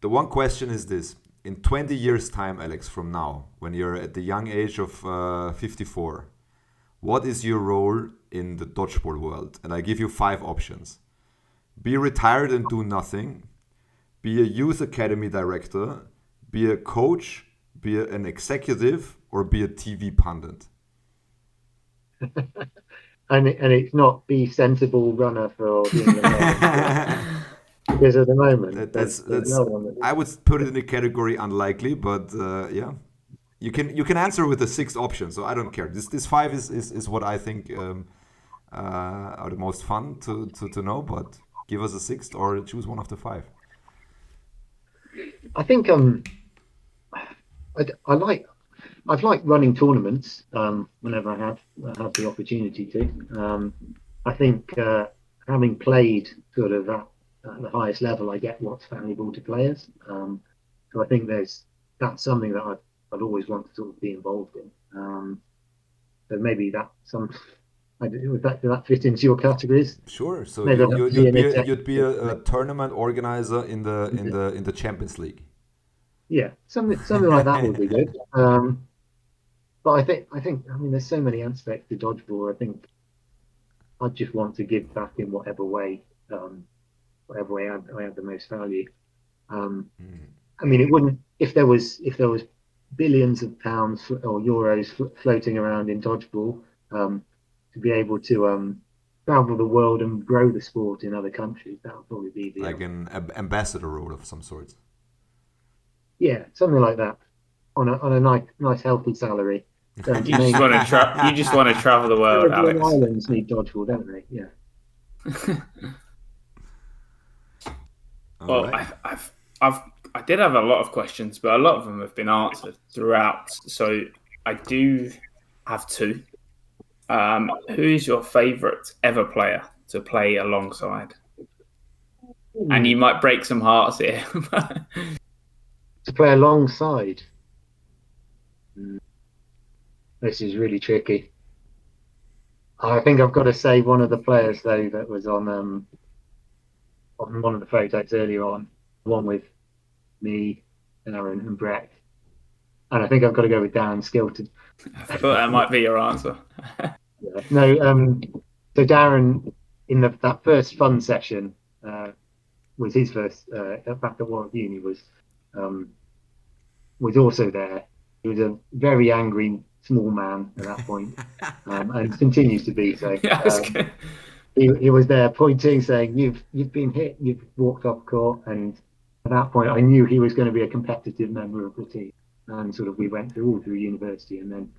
The one question is this: in 20 years' time, Alex, from now, when you're at the young age of 54, what is your role in the dodgeball world? And I give you 5 options: be retired and do nothing, be a youth academy director, be a coach, be an executive, or be a TV pundit. And it's not be sensible runner for the England. Because at the moment, That's no one I would put it in the category unlikely, but yeah, you can answer with the 6th option. So I don't care. This 5 is what I think are the most fun to know. But give us a 6th or choose one of the 5. I think I've liked running tournaments whenever I have the opportunity to. I think having played sort of at the highest level, I get what's valuable to players. So I think that's something that I'd always want to sort of be involved in. So maybe would that fit into your categories? Sure. So Maybe you'd be a tournament organizer in the Champions League. Yeah, something like that would be good. But I mean, there's so many aspects to dodgeball. I think I just want to give back in whatever way I add the most value. I mean, it wouldn't if there was billions of pounds or euros floating around in dodgeball to be able to travel the world and grow the sport in other countries. That would probably be like an ambassador role of some sort. Yeah, something like that on a nice healthy salary. You just want to travel the world, Alex. Islands need dodgeball, don't they? Yeah. Well, right. I did have a lot of questions, but a lot of them have been answered throughout. So I do have 2. Who is your favourite ever player to play alongside? And you might break some hearts here. To play alongside. This is really tricky. I think I've got to say one of the players though that was on one of the photos earlier on, one with me, Aaron, and Brett. And I think I've got to go with Darren Skilton. I thought that might be your answer. Yeah. No, so Darren in that first fun session was his first back at Warwick Uni was also there. He was a very angry small man at that point, and continues to be so. He was there pointing, saying, "You've been hit. You've walked off court." And at that point, I knew he was going to be a competitive member of the team. And sort of we went all through university, and then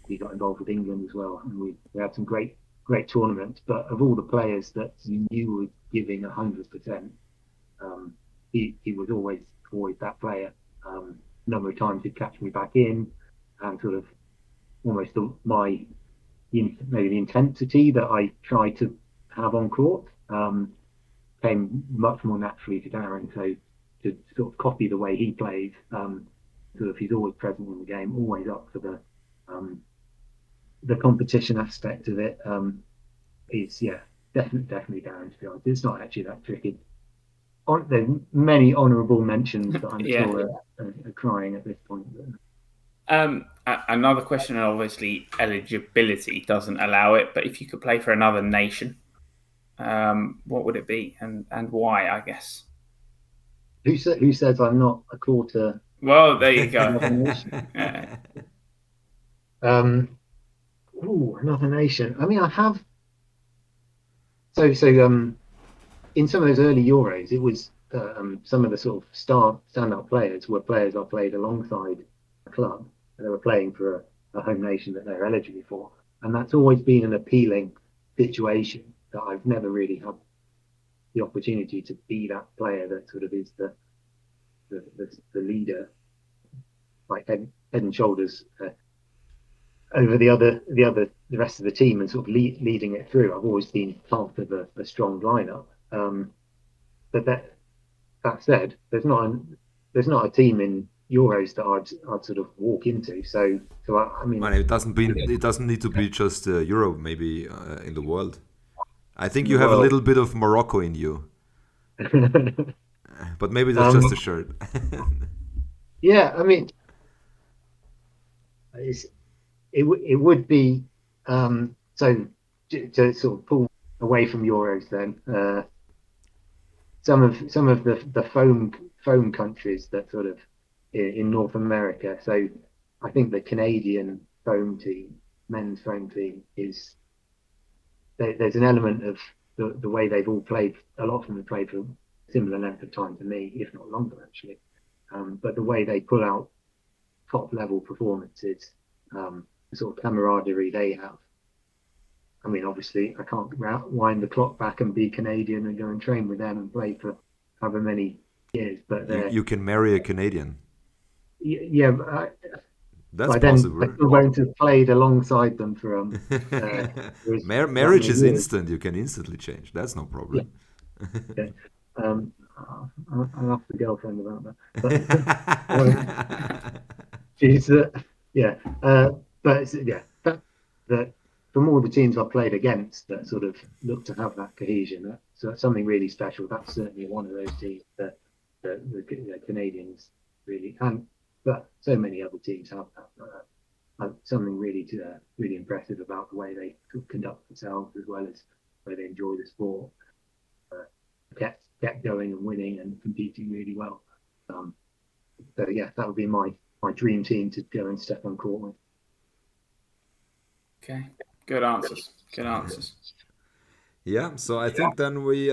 he got involved with England as well. And we had some great tournaments. But of all the players that you knew were giving 100%, he was always that player. A number of times he'd catch me back in, and sort of almost maybe the intensity that I try to have on court came much more naturally to Darren. So to sort of copy the way he plays, sort of he's always present in the game, always up for the competition aspect of it. Is definitely Darren, to be honest. It's not actually that tricky. There's many honourable mentions that I'm sure are crying at this point. Another question, and obviously eligibility doesn't allow it, but if you could play for another nation, what would it be, and why? I guess. Who says I'm not a quarter? Well, there you go. Another nation. I mean, I have. So in some of those early Euros, it was some of the sort of standout players were players I played alongside a club. And they were playing for a home nation that they're eligible for, and that's always been an appealing situation that I've never really had the opportunity to be that player that sort of is the leader, like head and shoulders over the rest of the team and sort of leading it through. I've always been part of a strong lineup. But that said, there's not a team in Euros that I'd sort of walk into. So I mean, Man, it doesn't need to be just Europe. Maybe in the world. I think you have a little bit of Morocco in you, but maybe that's just a shirt. Yeah, I mean, it would be so to sort of pull away from Euros then. Some of the foam countries that sort of in North America. So I think the Canadian foam team, men's foam team, is there's an element of the way they've all played. A lot of them have played for a similar length of time to me, if not longer actually. But the way they pull out top level performances, the sort of camaraderie they have. I mean, obviously, I can't wind the clock back and be Canadian and go and train with them and play for however many years. But you can marry a Canadian. Yeah, but that's possible. I still won't have played alongside them for marriage is instant. You can instantly change. That's no problem. Yeah. Okay. I'll ask the girlfriend about that. But, she's that from all the teams I've played against that sort of look to have that cohesion, that's something really special. That's certainly one of those teams that the Canadians really, but so many other teams have that. Something really impressive about the way they conduct themselves, as well as the way they enjoy the sport. Kept going and winning and competing really well. So yeah, that would be my dream team to go and step on court with. Okay, good answers. Good answers. Yeah, so I think then we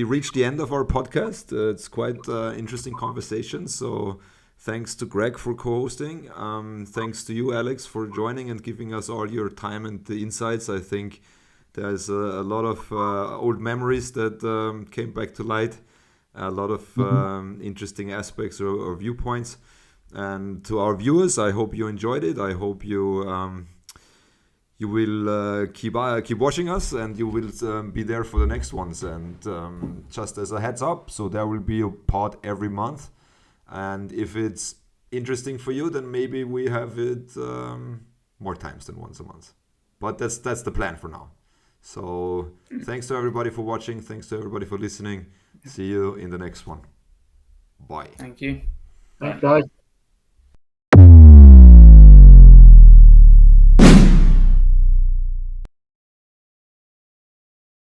reached the end of our podcast. It's quite interesting conversation. So thanks to Greg for co-hosting. Thanks to you, Alex, for joining and giving us all your time and the insights. I think there's a lot of old memories that came back to light. A lot of interesting aspects or viewpoints. And to our viewers, I hope you enjoyed it. I hope you will keep watching us, and you will be there for the next ones. And just as a heads up, so there will be a pod every month. And if it's interesting for you, then maybe we have it more times than once a month. But that's the plan for now. So thanks to everybody for watching. Thanks to everybody for listening. See you in the next one. Bye. Thank you. Thanks, guys.